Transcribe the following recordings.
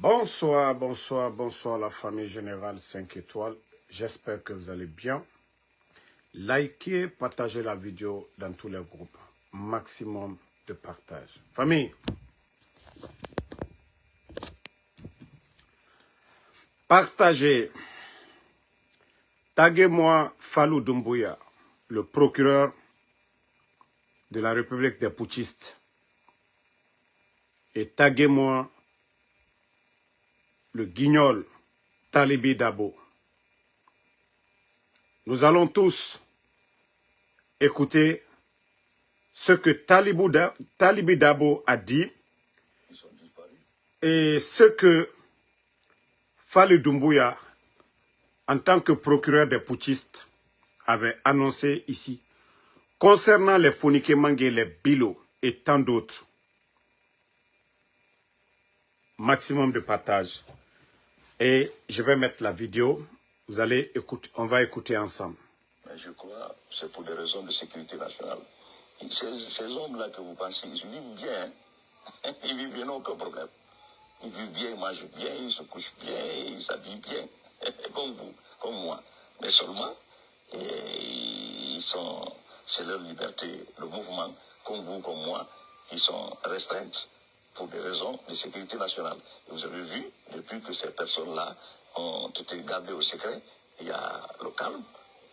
Bonsoir, bonsoir, bonsoir la famille générale 5 étoiles. J'espère que vous allez bien. Likez, partagez la vidéo dans tous les groupes. Maximum de partage. Famille, partagez. Taguez-moi Fallou Doumbouya, le procureur de la République des Putschistes. Et taguez-moi le guignol Talibi Dabo. Nous allons tous écouter ce que Talibi Dabo a dit et ce que Fallou Doumbouya, en tant que procureur des putschistes, avait annoncé ici concernant les Fonike Mangue, les Bilo et tant d'autres. Maximum de partage. Et je vais mettre la vidéo. Vous allez écouter, on va écouter ensemble. Mais je crois que c'est pour des raisons de sécurité nationale. Ces hommes-là que vous pensez, ils vivent bien. Ils vivent bien, aucun problème. Ils vivent bien, ils mangent bien, ils se couchent bien, ils s'habillent bien. Comme vous, comme moi. Mais seulement, c'est leur liberté, le mouvement, comme vous, comme moi, qui sont restreintes pour des raisons de sécurité nationale. Et vous avez vu, depuis que ces personnes-là ont été gardées au secret, il y a le calme,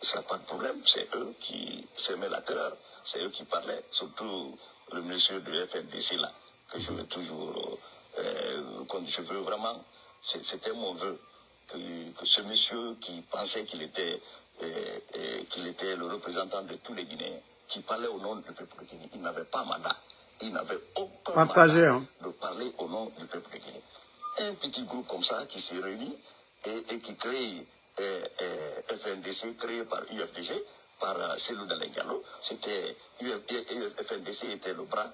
ça n'a pas de problème, c'est eux qui s'aimaient la terreur, c'est eux qui parlaient, surtout le monsieur de FNDC là, que je veux toujours, je veux vraiment, c'était mon vœu, que ce monsieur qui pensait qu'il était le représentant de tous les Guinéens, qui parlait au nom du peuple de Guinée, il n'avait pas mandat. Il n'avait aucun mandat de parler au nom du peuple de Guinée. Un petit groupe comme ça qui s'est réuni et qui crée FNDC, créé par UFDG, par Cellou Dalein Diallo. C'était FNDC était le bras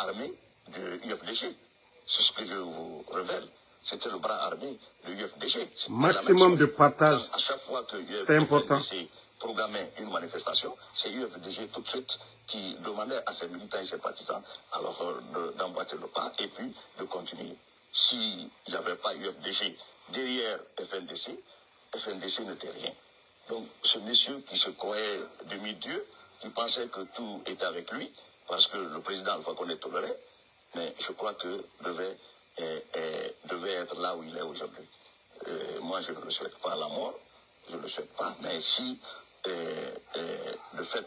armé de UFDG. C'est ce que je vous révèle. C'était le bras armé de l'UFDG. Maximum de partage. À chaque fois que c'est important. Programmait une manifestation, c'est UFDG tout de suite qui demandait à ses militants et ses partisans alors d'emboîter le pas et puis de continuer. S'il n'y avait pas UFDG derrière FNDC, FNDC n'était rien. Donc ce monsieur qui se croyait demi-dieu, qui pensait que tout était avec lui, parce que le président Alpha Condé tolérait, mais je crois que devait être là où il est aujourd'hui. Moi, je ne le souhaite pas la mort, je ne le souhaite pas, mais si le fait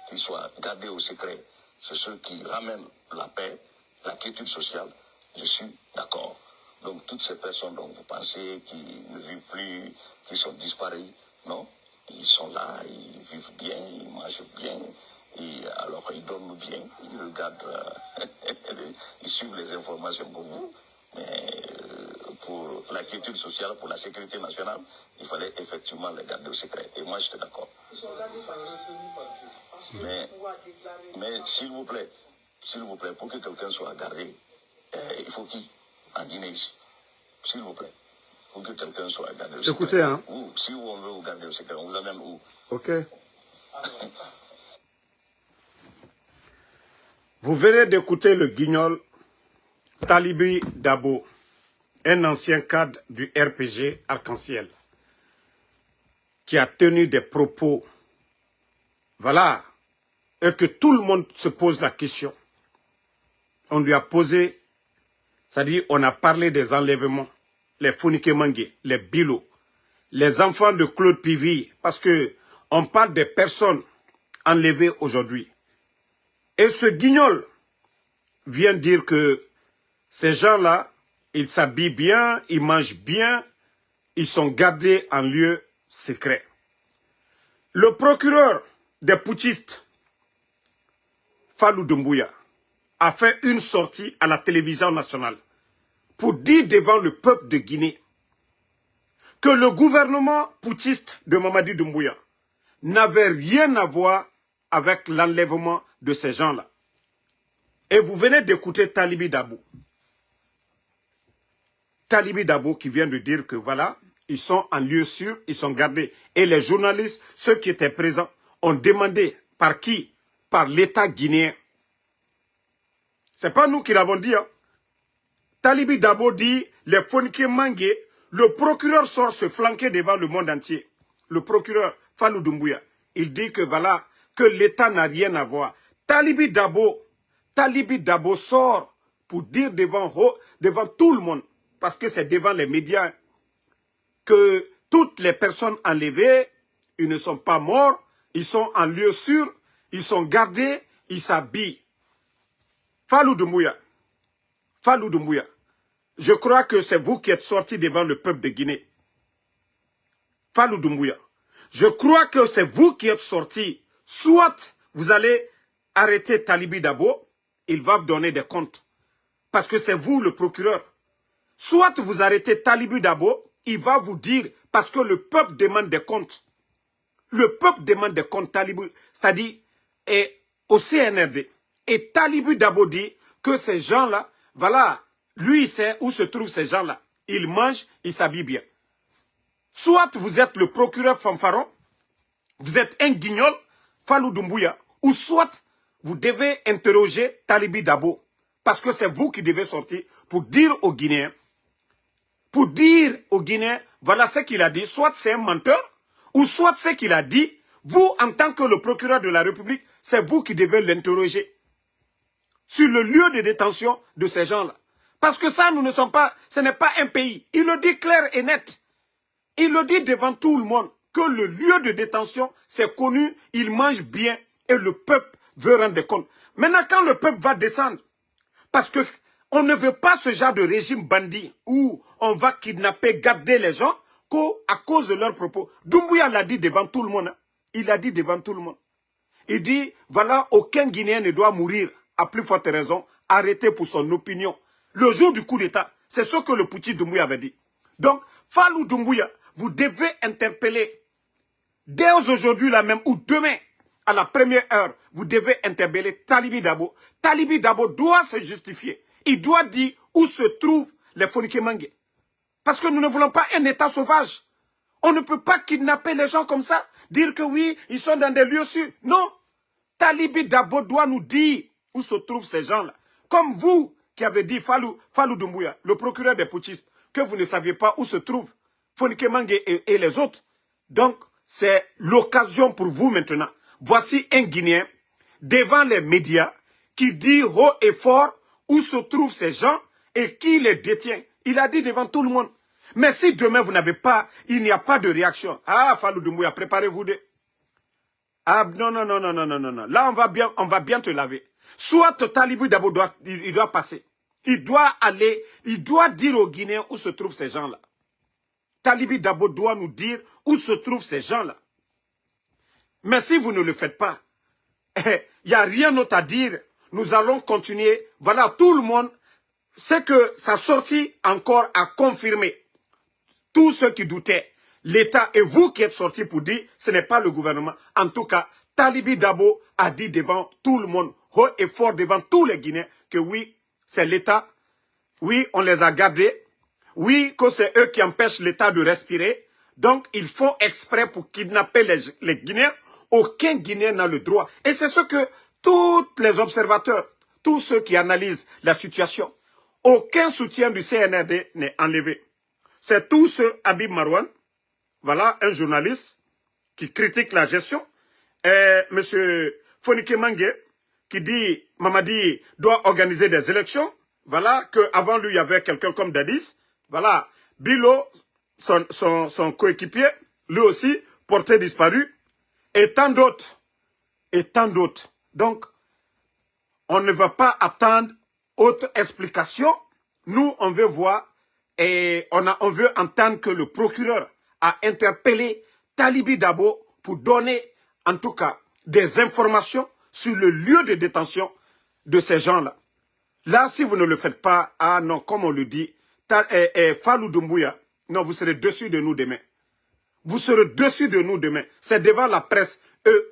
qu'il soit gardé au secret, c'est ce qui ramène la paix, la quiétude sociale, je suis d'accord. Donc toutes ces personnes dont vous pensez qui ne vivent plus, qui sont disparues, non, ils sont là, ils vivent bien, ils mangent bien, et alors ils dorment bien, ils regardent, ils suivent les informations comme vous, mais pour la quiétude sociale, pour la sécurité nationale, il fallait effectivement les garder au secret. Et moi, j'étais d'accord. Mais s'il vous plaît, pour que quelqu'un soit gardé, il faut qui en Guinée ici? S'il vous plaît, pour que quelqu'un soit gardé au secret. Écoutez, hein. Si on veut vous garder au secret, on vous amène où? Ok. Vous venez d'écouter le guignol Talibi Dabo, un ancien cadre du RPG Arc-en-Ciel, qui a tenu des propos, voilà, et que tout le monde se pose la question. On lui a posé, c'est-à-dire on a parlé des enlèvements, les Fonike Mangue, les Bilo, les enfants de Claude Pivi, parce que on parle des personnes enlevées aujourd'hui. Et ce guignol vient dire que ces gens-là, ils s'habillent bien, ils mangent bien, ils sont gardés en lieu secret. Le procureur des putschistes, Fallou Doumbouya, a fait une sortie à la télévision nationale pour dire devant le peuple de Guinée que le gouvernement putschiste de Mamadi Doumbouya n'avait rien à voir avec l'enlèvement de ces gens-là. Et vous venez d'écouter Talibi Dabo. Talibi Dabo qui vient de dire que voilà, ils sont en lieu sûr, ils sont gardés. Et les journalistes, ceux qui étaient présents, ont demandé par qui? Par l'État guinéen. Ce n'est pas nous qui l'avons dit. Hein. Talibi Dabo dit, les Fonike Mangé, le procureur sort se flanquer devant le monde entier. Le procureur Fallou Doumbouya, il dit que voilà, que l'État n'a rien à voir. Talibi Dabo sort pour dire devant tout le monde, parce que c'est devant les médias, que toutes les personnes enlevées, ils ne sont pas morts, ils sont en lieu sûr, ils sont gardés, ils s'habillent. Fallou Doumbouya, je crois que c'est vous qui êtes sortis devant le peuple de Guinée. Fallou Doumbouya, je crois que c'est vous qui êtes sortis. Soit vous allez arrêter Talibi Dabo, il va vous donner des comptes. Parce que c'est vous le procureur. Soit vous arrêtez Talibi Dabo, il va vous dire, parce que le peuple demande des comptes. Le peuple demande des comptes Talibi, c'est-à-dire au CNRD. Et Talibi Dabo dit que ces gens-là, voilà, lui il sait où se trouvent ces gens-là. Ils mangent, ils s'habillent bien. Soit vous êtes le procureur fanfaron, vous êtes un guignol, Fallou Doumbouya, ou soit vous devez interroger Talibi Dabo. Parce que c'est vous qui devez sortir pour dire aux Guinéens, voilà ce qu'il a dit, soit c'est un menteur, ou soit ce qu'il a dit, vous, en tant que le procureur de la République, c'est vous qui devez l'interroger sur le lieu de détention de ces gens-là. Parce que ça, ce n'est pas un pays. Il le dit clair et net. Il le dit devant tout le monde, que le lieu de détention, c'est connu, il mange bien, et le peuple veut rendre compte. Maintenant, quand le peuple va descendre, parce que on ne veut pas ce genre de régime bandit où on va kidnapper, garder les gens à cause de leurs propos. Doumbouya l'a dit devant tout le monde. Hein. Il a dit devant tout le monde. Il dit, voilà, aucun Guinéen ne doit mourir, à plus forte raison, arrêté pour son opinion. Le jour du coup d'État, c'est ce que le petit Doumbouya avait dit. Donc, Fallou Doumbouya, vous devez interpeller, dès aujourd'hui là même, ou demain, à la première heure, vous devez interpeller Talibi Dabo. Talibi Dabo doit se justifier. Il doit dire où se trouvent les Fonike Mangé. Parce que nous ne voulons pas un État sauvage. On ne peut pas kidnapper les gens comme ça, dire que oui, ils sont dans des lieux sûrs. Non. Talibi Dabo doit nous dire où se trouvent ces gens-là. Comme vous qui avez dit, Fallou Doumbouya, le procureur des putschistes, que vous ne saviez pas où se trouvent Fonike Mangé et les autres. Donc, c'est l'occasion pour vous maintenant. Voici un Guinéen devant les médias qui dit haut et fort où se trouvent ces gens et qui les détient. Il a dit devant tout le monde. Mais si demain vous n'avez pas, il n'y a pas de réaction. Ah, Fallou Doumbouya, préparez-vous de... Ah, non. Là, on va bien te laver. Soit Talibi Dabo doit passer. Il doit dire aux Guinéens où se trouvent ces gens-là. Talibi Dabo doit nous dire où se trouvent ces gens-là. Mais si vous ne le faites pas, il n'y a rien d'autre à dire. Nous allons continuer. Voilà, tout le monde, c'est que sa sortie encore a confirmé. Tous ceux qui doutaient, l'État et vous qui êtes sortis pour dire, ce n'est pas le gouvernement. En tout cas, Talibi Dabo a dit devant tout le monde, haut et fort devant tous les Guinéens, que oui, c'est l'État. Oui, on les a gardés. Oui, que c'est eux qui empêchent l'État de respirer. Donc, ils font exprès pour kidnapper les Guinéens. Aucun Guinéen n'a le droit. Et c'est ce que tous les observateurs, tous ceux qui analysent la situation, aucun soutien du CNRD n'est enlevé. C'est tout ce Habib Marouane, voilà, un journaliste qui critique la gestion, et M. Fonike Mangé, qui dit Mamadi doit organiser des élections, voilà, qu'avant lui, il y avait quelqu'un comme Dadis, voilà, Bilo, son coéquipier, lui aussi, porté disparu, et tant d'autres. Donc, on ne va pas attendre autre explication. Nous, on veut voir et on veut entendre que le procureur a interpellé Talibi Dabo pour donner, en tout cas, des informations sur le lieu de détention de ces gens-là. Là, si vous ne le faites pas, ah non, comme on le dit, Fallou Doumbouya, non, vous serez dessus de nous demain. Vous serez dessus de nous demain. C'est devant la presse.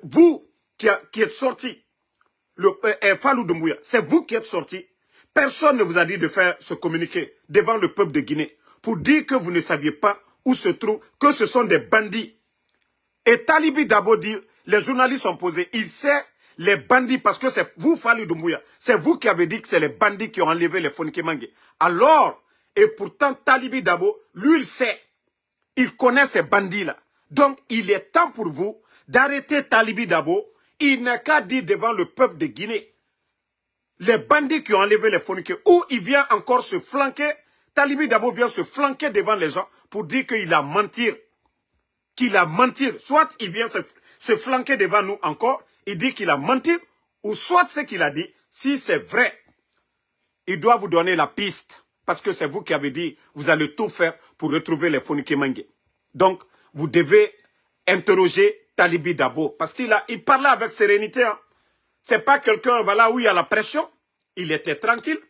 Vous qui êtes sortis, Fallou Doumbouya, c'est vous qui êtes sortis. Personne ne vous a dit de faire ce communiqué devant le peuple de Guinée pour dire que vous ne saviez pas où se trouvent, que ce sont des bandits. Et Talibi Dabo dit, les journalistes sont posés, il sait les bandits, parce que c'est vous, Fali Doumbouya, c'est vous qui avez dit que c'est les bandits qui ont enlevé les Fonike Mangue. Alors, et pourtant, Talibi Dabo, lui, il sait. Il connaît ces bandits-là. Donc, il est temps pour vous d'arrêter Talibi Dabo. Il n'a qu'à dire devant le peuple de Guinée. Les bandits qui ont enlevé les Fonike, où il vient encore se flanquer. Talibi Dabo vient se flanquer devant les gens pour dire qu'il a menti. Qu'il a menti. Soit il vient se flanquer devant nous encore, il dit qu'il a menti, ou soit ce qu'il a dit, si c'est vrai, il doit vous donner la piste. Parce que c'est vous qui avez dit, vous allez tout faire pour retrouver les Fonike Mangue. Donc, vous devez interroger Talibi Dabo. Parce qu'il parlait avec sérénité. Hein. C'est pas quelqu'un, voilà, où il y a la pression. Il était tranquille.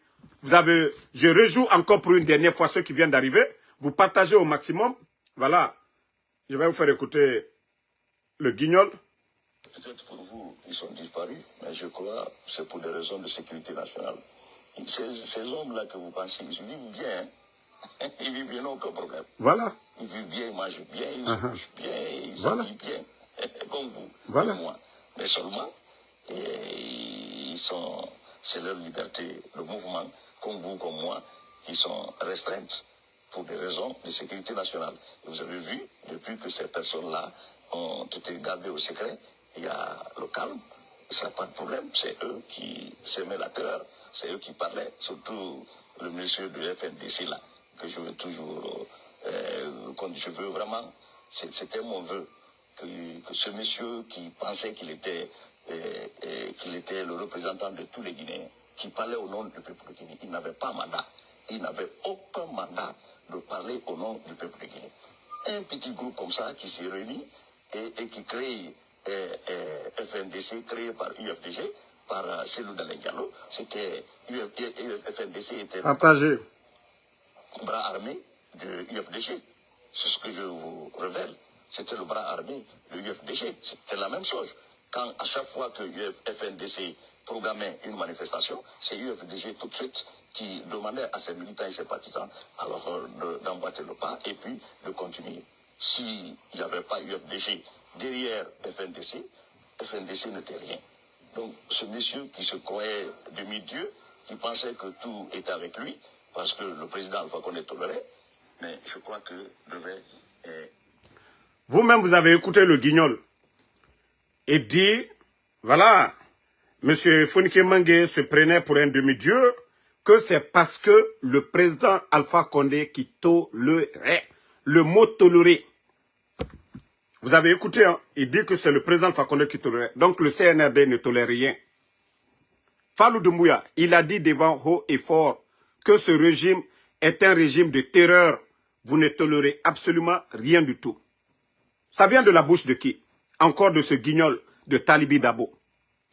Je rejoue encore pour une dernière fois ceux qui viennent d'arriver. Vous partagez au maximum. Voilà. Je vais vous faire écouter le guignol. Peut-être pour vous, ils sont disparus, mais je crois que c'est pour des raisons de sécurité nationale. Ces hommes-là que vous pensez, ils vivent bien. Hein? Ils vivent bien, aucun problème. Voilà. Ils vivent bien, ils mangent bien, ils se couchent bien, ils s'habillent bien. Comme vous, voilà. comme moi. Mais seulement, c'est leur liberté, le mouvement, comme vous, comme moi, qui sont restreintes pour des raisons de sécurité nationale. Et vous avez vu, depuis que ces personnes-là ont été gardées au secret, il y a le calme, ça n'a pas de problème. C'est eux qui semaient la terreur, c'est eux qui parlaient, surtout le monsieur du FNDC là, que je veux toujours, je veux vraiment, c'était mon vœu, que ce monsieur qui pensait qu'il était le représentant de tous les Guinéens, qui parlait au nom du peuple de Guinée, il n'avait pas mandat, il n'avait aucun mandat de parler au nom du peuple de Guinée. Un petit groupe comme ça qui s'est réuni et qui crée FNDC, créé par UFDG, par Cellou Dalein Diallo, c'était FNDC était partagé. Le bras armé de UFDG. C'est ce que je vous révèle. C'était le bras armé de UFDG. C'était la même chose. Quand à chaque fois que FNDC programmait une manifestation, c'est UFDG tout de suite qui demandait à ses militants et ses partisans alors d'emboîter le pas et puis de continuer. S'il n'y avait pas UFDG derrière FNDC, FNDC n'était rien. Donc ce monsieur qui se croyait demi-dieu, qui pensait que tout était avec lui, parce que le président Alpha Condé tolérait, mais je crois que devait... Vous-même, vous avez écouté le guignol et dit, voilà, M. Fonike Mangue se prenait pour un demi-dieu, que c'est parce que le président Alpha Condé qui tolérait. Le mot tolérer. Vous avez écouté, hein? Il dit que c'est le président Alpha Condé qui tolérait. Donc le CNRD ne tolère rien. Fallou Doumbouya, il a dit devant haut et fort que ce régime est un régime de terreur. Vous ne tolérez absolument rien du tout. Ça vient de la bouche de qui? Encore de ce guignol de Talibi Dabo.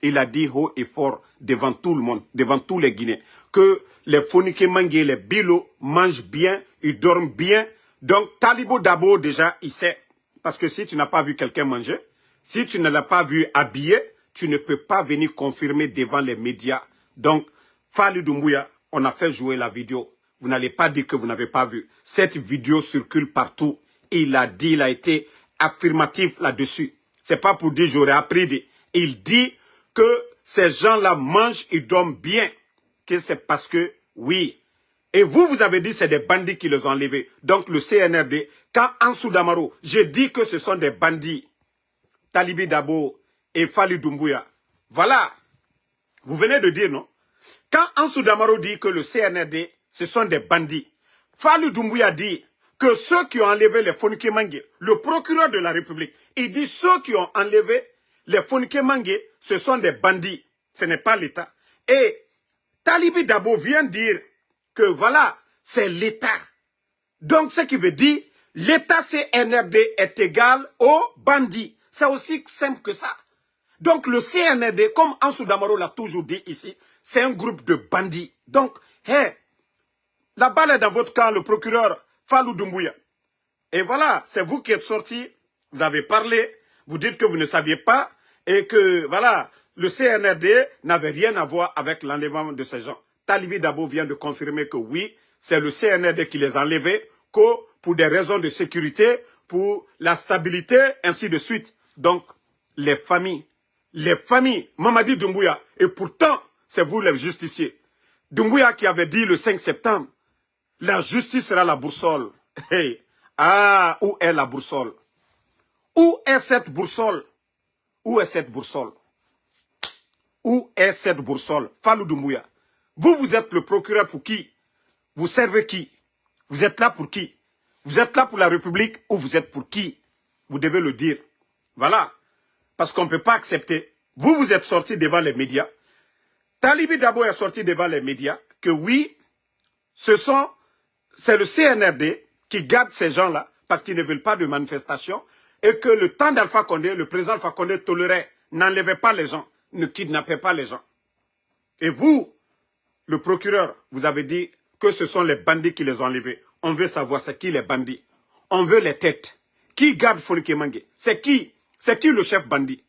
Il a dit haut et fort devant tout le monde, devant tous les Guinéens, que les Fonike Mangue, les Bilo mangent bien, ils dorment bien. Donc Talibo Dabo déjà, il sait. Parce que si tu n'as pas vu quelqu'un manger, si tu ne l'as pas vu habillé, tu ne peux pas venir confirmer devant les médias. Donc, Fallou Doumbouya, on a fait jouer la vidéo. Vous n'allez pas dire que vous n'avez pas vu. Cette vidéo circule partout. Il a dit, il a été affirmatif là-dessus. C'est pas pour dire j'aurais appris. Il dit que ces gens-là mangent, ils dorment bien. Que c'est parce que, oui. Et vous, vous avez dit c'est des bandits qui les ont enlevés. Donc le CNRD, quand Ansou Damaro, j'ai dit que ce sont des bandits. Talibi Dabo et Fallou Doumbouya. Voilà. Vous venez de dire, non? Quand Ansou Damaro dit que le CNRD, ce sont des bandits, Fallou Doumbouya dit que ceux qui ont enlevé les Fonike Mangue, le procureur de la République, il dit ceux qui ont enlevé les Fonike Mangue, ce sont des bandits. Ce n'est pas l'État. Et Talibi Dabo vient dire que voilà, c'est l'État. Donc ce qui veut dire, l'État CNRD est égal aux bandits. C'est aussi simple que ça. Donc le CNRD, comme Ansou Damaro l'a toujours dit ici, c'est un groupe de bandits. Donc, la balle est dans votre camp, le procureur Fallou Doumbouya. Et voilà, c'est vous qui êtes sorti, vous avez parlé, vous dites que vous ne saviez pas, et que, voilà, le CNRD n'avait rien à voir avec l'enlèvement de ces gens. Talibi Dabo vient de confirmer que oui, c'est le CNRD qui les a enlevés, que pour des raisons de sécurité, pour la stabilité, ainsi de suite. Donc, les familles, les familles, Mamadi Doumbouya, et pourtant, c'est vous les justiciers. Doumbouya qui avait dit le 5 septembre, la justice sera la boussole. Hey. Ah, où est la boussole? Où est cette boussole? Où est cette boussole? Où est cette boussole? Fallou Doumbouya. Vous, vous êtes le procureur pour qui? Vous servez qui? Vous êtes là pour qui? Vous êtes là pour la République ou vous êtes pour qui? Vous devez le dire. Voilà. Parce qu'on ne peut pas accepter. Vous, vous êtes sorti devant les médias. Talibi Dabo est sorti devant les médias que oui, c'est le CNRD qui garde ces gens-là parce qu'ils ne veulent pas de manifestation et que le temps d'Alpha Condé, le président Alpha Condé tolérait, n'enlevait pas les gens, ne kidnappait pas les gens. Et vous, le procureur, vous avez dit que ce sont les bandits qui les ont enlevés. On veut savoir c'est qui les bandits. On veut les têtes. Qui garde Founiké Mengué? C'est qui? C'est qui le chef bandit?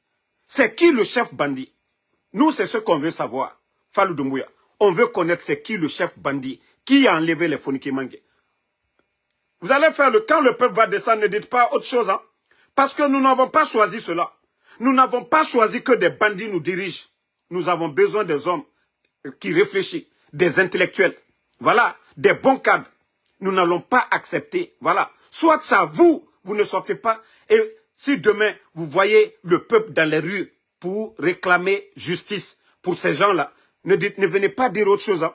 C'est qui le chef bandit? Nous, c'est ce qu'on veut savoir. Fallou Doumbouya. On veut connaître c'est qui le chef bandit. Qui a enlevé les Founiké Mengué? Vous allez faire quand le peuple va descendre, ne dites pas autre chose. Hein? Parce que nous n'avons pas choisi cela. Nous n'avons pas choisi que des bandits nous dirigent. Nous avons besoin des hommes qui réfléchissent, des intellectuels. Voilà, des bons cadres. Nous n'allons pas accepter. Voilà. Soit ça, vous ne sortez pas. Et si demain, vous voyez le peuple dans les rues pour réclamer justice pour ces gens-là, ne venez pas dire autre chose. Hein.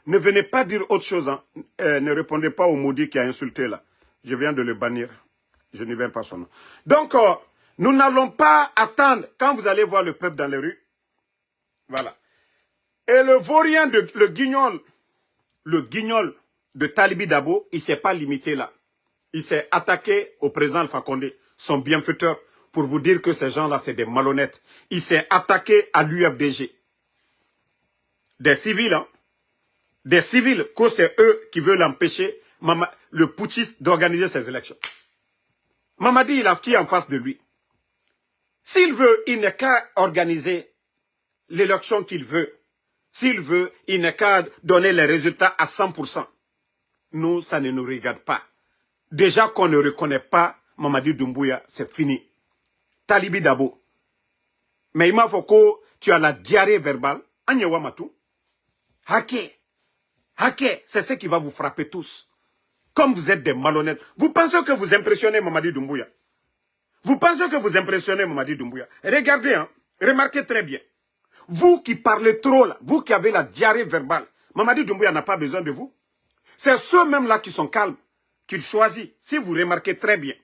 Ne venez pas dire autre chose. Hein. Ne répondez pas au maudit qui a insulté là. Je viens de le bannir. Je ne viens pas son nom. Donc, nous n'allons pas attendre quand vous allez voir le peuple dans les rues. Voilà. Et le vaurien, le guignol de Talibi Dabo, il ne s'est pas limité là. Il s'est attaqué au président Alpha Condé, son bienfaiteur, pour vous dire que ces gens-là, c'est des malhonnêtes. Il s'est attaqué à l'UFDG. Des civils, hein. Des civils, que c'est eux qui veulent empêcher le putschiste d'organiser ces élections. Mamadi, il a qui en face de lui? S'il veut, il n'est qu'à organiser l'élection qu'il veut. S'il veut, il n'est qu'à donner les résultats à 100%. Nous, ça ne nous regarde pas. Déjà qu'on ne reconnaît pas Mamadi Doumbouya, c'est fini. Talibi Dabo. Mais il m'a fait que tu as la diarrhée verbale. Agnewa Matou. Haké. Haké, c'est ce qui va vous frapper tous. Comme vous êtes des malhonnêtes. Vous pensez que vous impressionnez Mamadi Doumbouya? Vous pensez que vous impressionnez Mamadi Doumbouya? Regardez, hein, remarquez très bien. Vous qui parlez trop là, vous qui avez la diarrhée verbale, Mamadi Doumbouya n'a pas besoin de vous. C'est ceux-mêmes là qui sont calmes, qu'il choisit. Si vous remarquez très bien.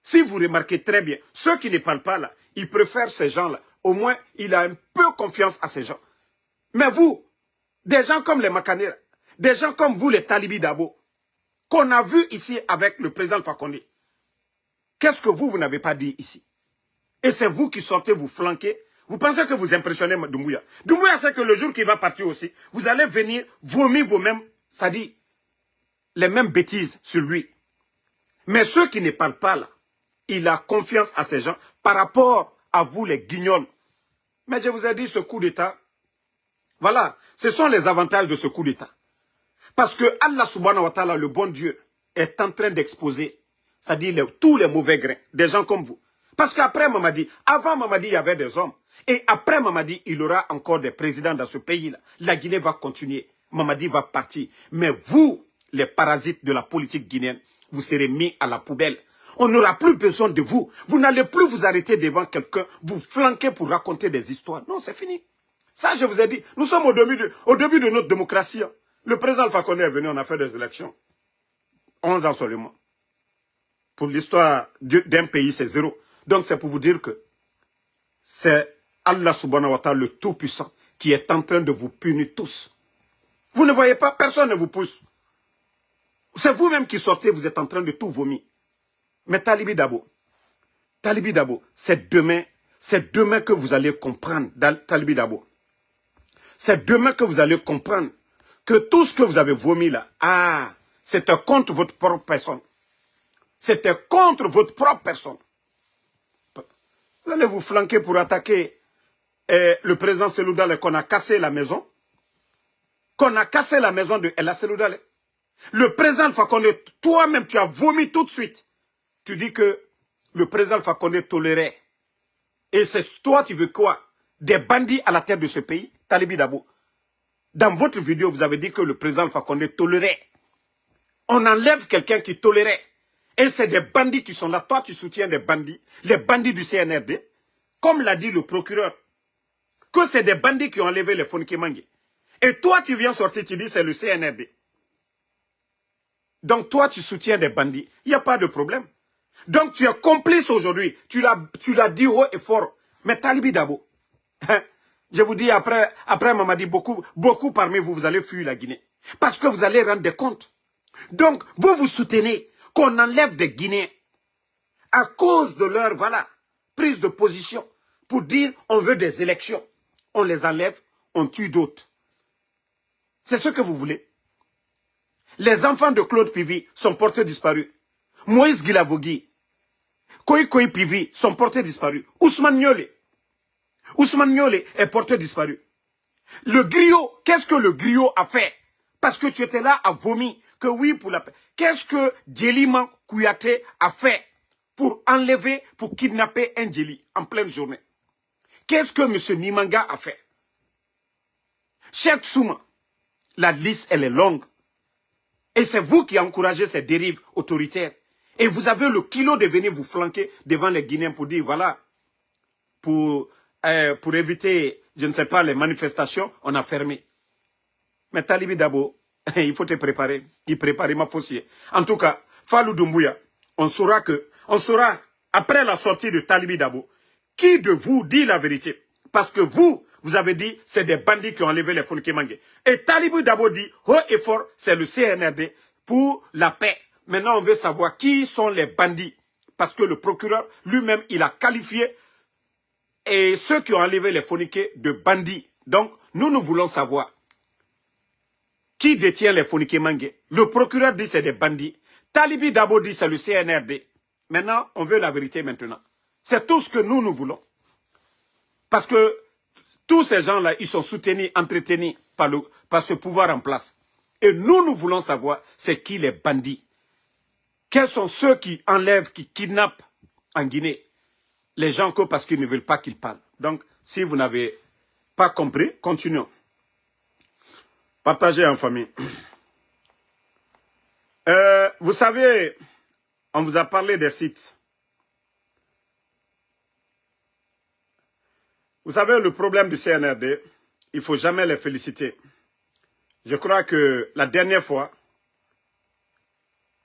Si vous remarquez très bien, ceux qui ne parlent pas là, ils préfèrent ces gens-là. Au moins, il a un peu confiance à ces gens. Mais vous, des gens comme les Makanera, des gens comme vous, les Talibi Dabo, qu'on a vu ici avec le président Fakonde, qu'est-ce que vous n'avez pas dit ici? Et c'est vous qui sortez vous flanquer. Vous pensez que vous impressionnez Doumbouya. Doumbouya sait que le jour qu'il va partir aussi, vous allez venir vomir vos-mêmes, c'est-à-dire les mêmes bêtises sur lui. Mais ceux qui ne parlent pas là, il a confiance à ces gens par rapport à vous les guignols. Mais je vous ai dit ce coup d'État, voilà, ce sont les avantages de ce coup d'État. Parce que Allah subhanahu wa ta'ala, le bon Dieu, est en train d'exposer, c'est-à-dire tous les mauvais grains, des gens comme vous. Parce qu'après Mamadi, avant Mamadi, il y avait des hommes. Et après Mamadi, il y aura encore des présidents dans ce pays-là. La Guinée va continuer. Mamadi va partir. Mais vous, les parasites de la politique guinéenne, vous serez mis à la poubelle. On n'aura plus besoin de vous. Vous n'allez plus vous arrêter devant quelqu'un, vous flanquer pour raconter des histoires. Non, c'est fini. Ça, je vous ai dit, nous sommes au début de notre démocratie. Le président Alpha Condé est venu, on a fait des élections. 11 ans seulement. Pour l'histoire d'un pays, c'est 0. Donc, c'est pour vous dire que c'est Allah subhanahu wa ta'ala, le Tout-Puissant, qui est en train de vous punir tous. Vous ne voyez pas, personne ne vous pousse. C'est vous-même qui sortez, vous êtes en train de tout vomir. Mais Talibi Dabo, c'est demain que vous allez comprendre, Talibi Dabo. C'est demain que vous allez comprendre que tout ce que vous avez vomi là, c'était contre votre propre personne. C'était contre votre propre personne. Vous allez vous flanquer pour attaquer le président Seloudale qu'on a cassé la maison. Qu'on a cassé la maison de Ella Seloudale. Le président Fakonde, toi-même, tu as vomi tout de suite. Tu dis que le président Fakonde tolérait Et c'est toi, tu veux quoi? Des bandits à la tête de ce pays? Talibi Dabo. Dans votre vidéo, vous avez dit que le président Alpha Condé tolérait. On enlève quelqu'un qui tolérait. Et c'est des bandits qui sont là. Toi, tu soutiens des bandits. Les bandits du CNRD. Comme l'a dit le procureur. Que c'est des bandits qui ont enlevé les Fonike Mangue. Et toi, tu viens sortir, tu dis c'est le CNRD. Donc toi, tu soutiens des bandits. Il n'y a pas de problème. Donc tu es complice aujourd'hui. Tu l'as dit haut et fort. Mais Talibi Dabo, je vous dis, après Mamadi, beaucoup parmi vous, vous allez fuir la Guinée. Parce que vous allez rendre des comptes. Donc, vous soutenez qu'on enlève des Guinéens à cause de leur, voilà, prise de position pour dire on veut des élections. On les enlève, on tue d'autres. C'est ce que vous voulez. Les enfants de Claude Pivi sont portés disparus. Moïse Guilavogui, Koï Pivi sont portés disparus. Ousmane Niolé est porté disparu. Le griot, qu'est-ce que le griot a fait? Parce que tu étais là à vomir que oui pour la paix. Qu'est-ce que Djeliman Kouyaté a fait pour enlever, pour kidnapper un Djeli en pleine journée? Qu'est-ce que M. Nimanga a fait? Cheikh Souma, la liste elle est longue. Et c'est vous qui encouragez ces dérives autoritaires. Et vous avez le kilo de venir vous flanquer devant les Guinéens pour dire voilà, pour éviter, je ne sais pas, les manifestations, on a fermé. Mais Talibi Dabo, il faut te préparer. Il prépare ma fossier. En tout cas, Fallou Doumbouya, on saura, après la sortie de Talibi Dabo, qui de vous dit la vérité? Parce que vous avez dit, c'est des bandits qui ont enlevé les Fonike Mangue. Et Talibi Dabo dit, haut et fort, c'est le CNRD pour la paix. Maintenant, on veut savoir qui sont les bandits. Parce que le procureur, lui-même, il a qualifié et ceux qui ont enlevé les Fonike de bandits. Donc, nous voulons savoir qui détient les Fonike Mangue. Le procureur dit c'est des bandits. Talibi Dabo dit c'est le CNRD. Maintenant, on veut la vérité maintenant. C'est tout ce que nous voulons. Parce que tous ces gens-là, ils sont soutenus, entretenus par ce pouvoir en place. Et nous voulons savoir c'est qui les bandits. Quels sont ceux qui enlèvent, qui kidnappent en Guinée les gens que parce qu'ils ne veulent pas qu'ils parlent. Donc, si vous n'avez pas compris, continuons. Partagez en famille. Vous savez, on vous a parlé des sites. Vous savez, le problème du CNRD, il ne faut jamais les féliciter. Je crois que la dernière fois,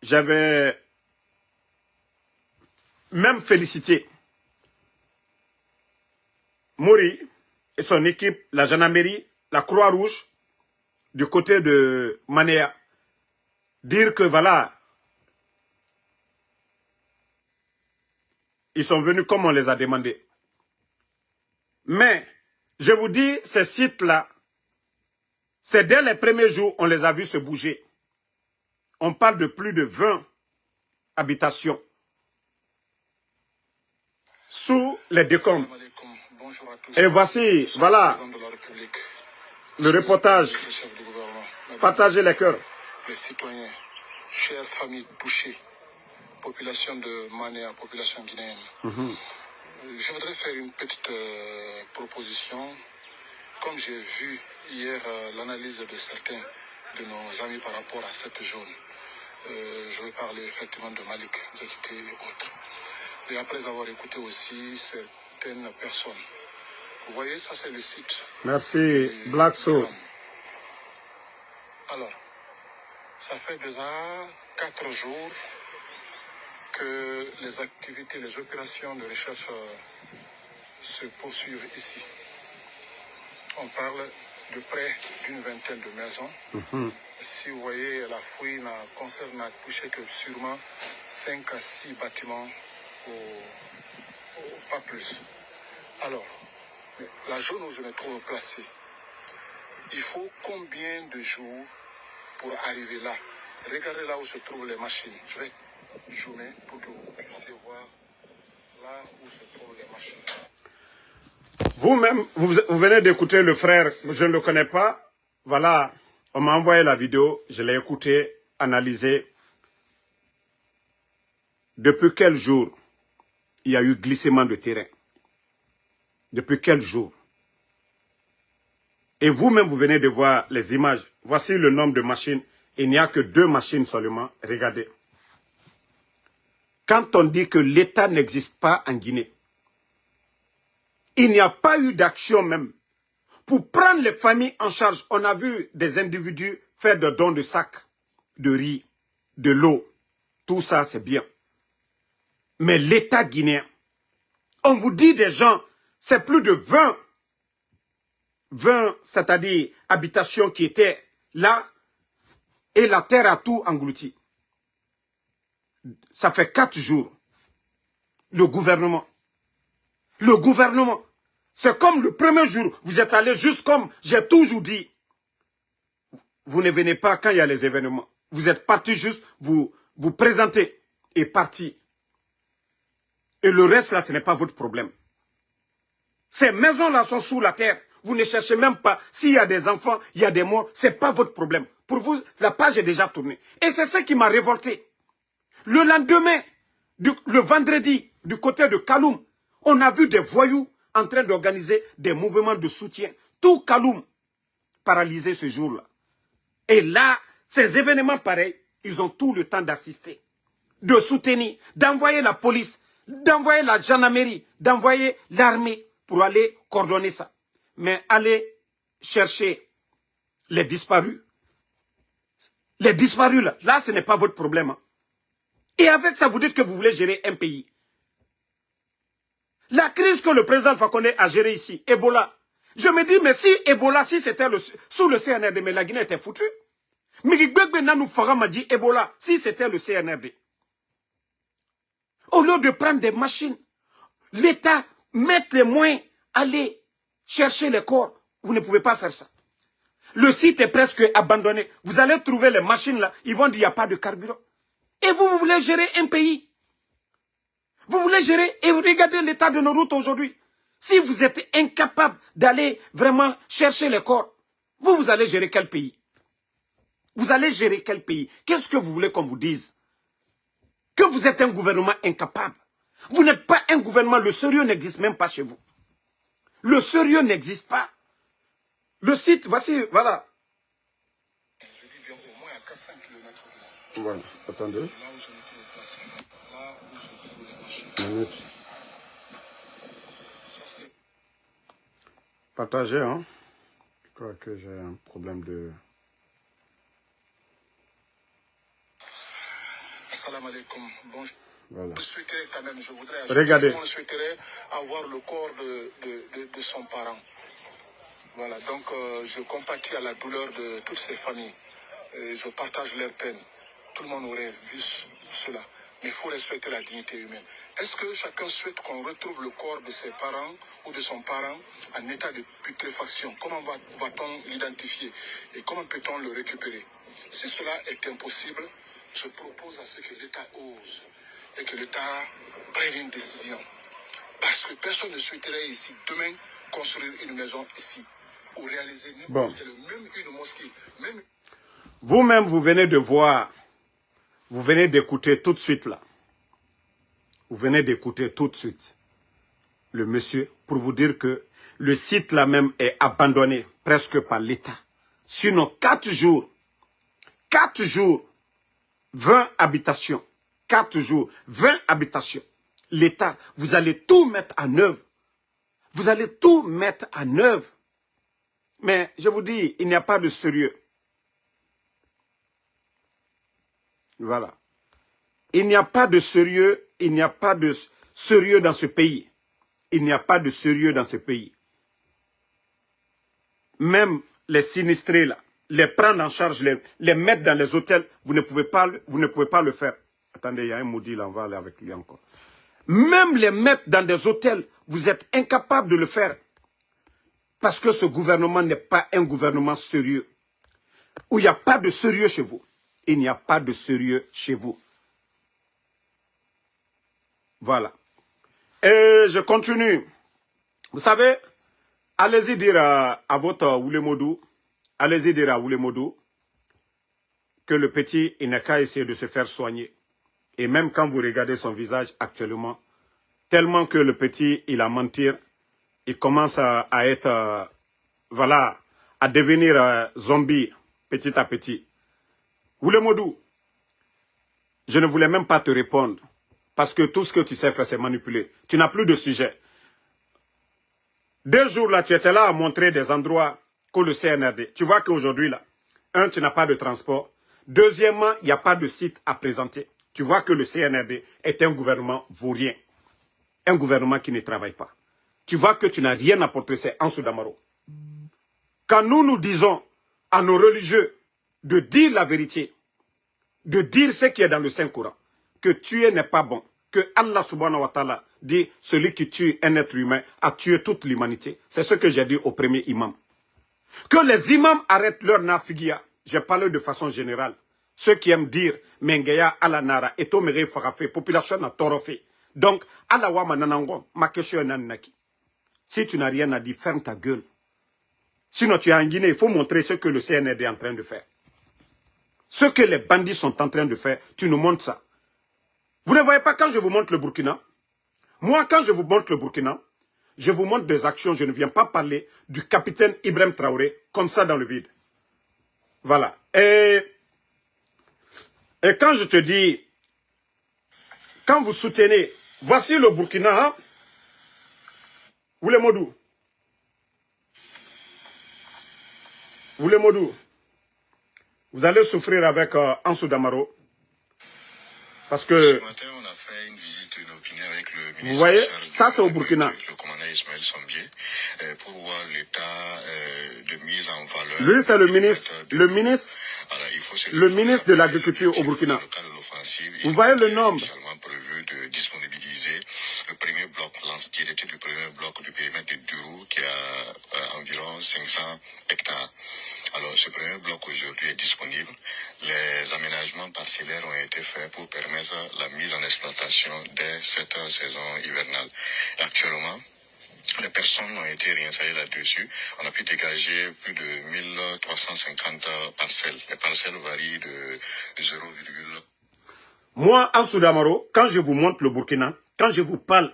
j'avais même félicité Mori et son équipe, la gendarmerie, la Croix-Rouge, du côté de Manéa. Dire que voilà, ils sont venus comme on les a demandé. Mais, je vous dis, ces sites-là, c'est dès les premiers jours, on les a vus se bouger. On parle de plus de 20 habitations sous les décombres. Et voici, voilà, le reportage. Partagez les cœurs. Les citoyens, chères familles touchées, population de Manéa, population guinéenne. Je voudrais faire une petite proposition. Comme j'ai vu hier l'analyse de certains de nos amis par rapport à cette zone, je vais parler effectivement de Malik, Diakité et autres. Et après avoir écouté aussi certaines personnes. Vous voyez, ça c'est le site. Merci, Black Soul. Alors, ça fait déjà 4 jours que les activités, les opérations de recherche se poursuivent ici. On parle de près d'une vingtaine de maisons. Si vous voyez, la fouille n'a touché que sûrement 5 à 6 bâtiments, pas plus. Alors, la zone où je me trouve placé, il faut combien de jours pour arriver là? Regardez là où se trouvent les machines. Je vais zoomer pour que vous puissiez voir là où se trouvent les machines. Vous-même, vous venez d'écouter le frère, je ne le connais pas. Voilà, on m'a envoyé la vidéo, je l'ai écouté, analysé. Depuis quel jour il y a eu glissement de terrain? Depuis quel jour? Et vous-même, vous venez de voir les images. Voici le nombre de machines. Il n'y a que 2 machines seulement. Regardez. Quand on dit que l'État n'existe pas en Guinée, il n'y a pas eu d'action même pour prendre les familles en charge. On a vu des individus faire des dons de sacs, de riz, de l'eau. Tout ça, c'est bien. Mais l'État guinéen, on vous dit des gens, c'est plus de 20, c'est-à-dire habitations qui étaient là, et la terre a tout englouti. Ça fait 4 jours. Le gouvernement, c'est comme le premier jour, vous êtes allé juste comme j'ai toujours dit. Vous ne venez pas quand il y a les événements. Vous êtes parti juste, vous présenter et parti. Et le reste là, ce n'est pas votre problème. Ces maisons-là sont sous la terre. Vous ne cherchez même pas s'il y a des enfants, il y a des morts. Ce n'est pas votre problème. Pour vous, la page est déjà tournée. Et c'est ça qui m'a révolté. Le lendemain, le vendredi, du côté de Kaloum, on a vu des voyous en train d'organiser des mouvements de soutien. Tout Kaloum paralysé ce jour-là. Et là, ces événements pareils, ils ont tout le temps d'assister, de soutenir, d'envoyer la police, d'envoyer la gendarmerie, d'envoyer l'armée pour aller coordonner ça. Mais aller chercher les disparus là, ce n'est pas votre problème. Hein. Et avec ça, vous dites que vous voulez gérer un pays. La crise que le président Fakonde a gérée ici, Ebola. Je me dis, mais si Ebola, si c'était sous le CNRD, mais la Guinée était foutue. Mais Nanou Fara m'a dit Ebola, si c'était le CNRD. Au lieu de prendre des machines, l'État met les moyens, aller chercher les corps. Vous ne pouvez pas faire ça. Le site est presque abandonné. Vous allez trouver les machines là, ils vont dire qu'il n'y a pas de carburant. Et vous voulez gérer un pays. Vous voulez gérer, et regardez l'état de nos routes aujourd'hui. Si vous êtes incapable d'aller vraiment chercher les corps, vous allez gérer quel pays? Vous allez gérer quel pays? Qu'est-ce que vous voulez qu'on vous dise? Que vous êtes un gouvernement incapable. Vous n'êtes pas un gouvernement, le sérieux n'existe même pas chez vous. Le sérieux n'existe pas. Le site, voici, voilà. Je dis bien au moins à 400 km de là. Voilà, attendez. Là où je me trouve placé. Là où se trouvent les machines. Ça c'est... Partagez, hein. Je crois que j'ai un problème de... Assalamu alaikum. Bonjour. Voilà. Je souhaiterais quand même, je voudrais... Regardez. On souhaiterait avoir le corps de son parent. Voilà, donc je compatis à la douleur de toutes ces familles. Et je partage leur peine. Tout le monde aurait vu cela. Mais il faut respecter la dignité humaine. Est-ce que chacun souhaite qu'on retrouve le corps de ses parents ou de son parent en état de putréfaction? Comment va-t-on l'identifier? Et comment peut-on le récupérer? Si cela est impossible, je propose à ce que l'État ose et que l'État prenne une décision. Parce que personne ne souhaiterait ici, demain, construire une maison ici. Ou réaliser même une mosquée. Même... Vous-même, vous venez de voir, vous venez d'écouter tout de suite là. Vous venez d'écouter tout de suite le monsieur pour vous dire que le site là même est abandonné presque par l'État. Sinon, 4 jours, 20 habitations. 4 jours, 20 habitations. L'État, vous allez tout mettre en œuvre. Vous allez tout mettre en œuvre. Mais je vous dis, il n'y a pas de sérieux. Voilà. Il n'y a pas de sérieux, il n'y a pas de sérieux dans ce pays. Il n'y a pas de sérieux dans ce pays. Même les sinistrés là, les prendre en charge, les mettre dans les hôtels, vous ne pouvez pas le faire. Attendez, il y a un maudit là, on va aller avec lui encore. Même les mettre dans des hôtels, vous êtes incapable de le faire. Parce que ce gouvernement n'est pas un gouvernement sérieux. Où il n'y a pas de sérieux chez vous. Il n'y a pas de sérieux chez vous. Voilà. Et je continue. Vous savez, allez-y dire à votre Oulemodou, allez-y dire à Oulemodou que le petit, il n'a qu'à essayer de se faire soigner. Et même quand vous regardez son visage actuellement, tellement que le petit, il a menti, il commence à être, voilà, à devenir zombie petit à petit. Oulemodou, je ne voulais même pas te répondre. Parce que tout ce que tu sais faire, c'est manipuler. Tu n'as plus de sujet. 2 jours là, tu étais là à montrer des endroits que le CNRD. Tu vois qu'aujourd'hui là, un, tu n'as pas de transport. Deuxièmement, il n'y a pas de site à présenter. Tu vois que le CNRD est un gouvernement vaurien. Un gouvernement qui ne travaille pas. Tu vois que tu n'as rien apporté, c'est Ansou Damaro. Quand nous disons à nos religieux de dire la vérité, de dire ce qui est dans le Saint-Coran, que tuer n'est pas bon, que Allah subhanahu wa ta'ala dit celui qui tue un être humain a tué toute l'humanité. C'est ce que j'ai dit au premier imam. Que les imams arrêtent leur nafigia. J'ai parlé de façon générale. Ceux qui aiment dire Mengeya ala nara eto mere farafe, population na torofe. Donc, ala wama nanango, ma question est nanaki. Si tu n'as rien à dire, ferme ta gueule. Sinon, tu es en Guinée, il faut montrer ce que le CNRD est en train de faire. Ce que les bandits sont en train de faire, tu nous montres ça. Vous ne voyez pas quand je vous montre le Burkina? Moi, quand je vous montre le Burkina, je vous montre des actions, je ne viens pas parler du capitaine Ibrahim Traoré, comme ça dans le vide. Voilà. Et quand je te dis, quand vous soutenez, voici le Burkina, hein? Oulemodou. Oulemodou. Vous allez souffrir avec Ansou Damaro. Parce que... Ce matin, on a fait une visite, une opinion avec le ministre. Vous voyez, ça c'est au Burkina. Le commandant Ismaël Sombier, pour voir l'état de mise en valeur. Lui, c'est le ministre de l'Agriculture au Burkina. Vous voyez le nombre. Prévu de disponibiliser le premier bloc, qui était le premier bloc du périmètre de Duro, qui a environ 500 hectares. Alors, ce premier bloc aujourd'hui est disponible. Les aménagements parcellaires ont été faits pour permettre la mise en exploitation dès cette saison hivernale. Actuellement, les personnes ont été réinstallées là-dessus. On a pu dégager plus de 1350 parcelles. Les parcelles varient de 0, moi, Ansou Damaro, quand je vous montre le Burkina, quand je vous parle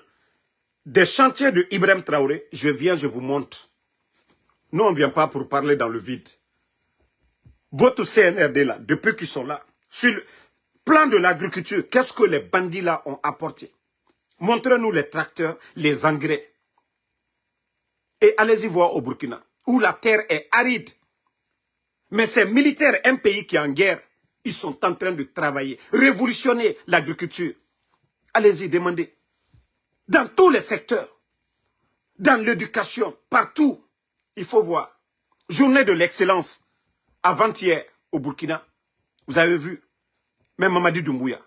des chantiers de Ibrahim Traoré, je viens, je vous montre. Nous, on ne vient pas pour parler dans le vide. Votre CNRD là, depuis qu'ils sont là, sur le plan de l'agriculture, qu'est-ce que les bandits là ont apporté? Montrez-nous les tracteurs, les engrais. Et allez-y voir au Burkina, où la terre est aride. Mais ces militaires, un pays qui est en guerre, ils sont en train de travailler, révolutionner l'agriculture. Allez-y, demandez. Dans tous les secteurs, dans l'éducation, partout, il faut voir. Journée de l'excellence, avant-hier, au Burkina, vous avez vu, même Mamadi Doumbouya,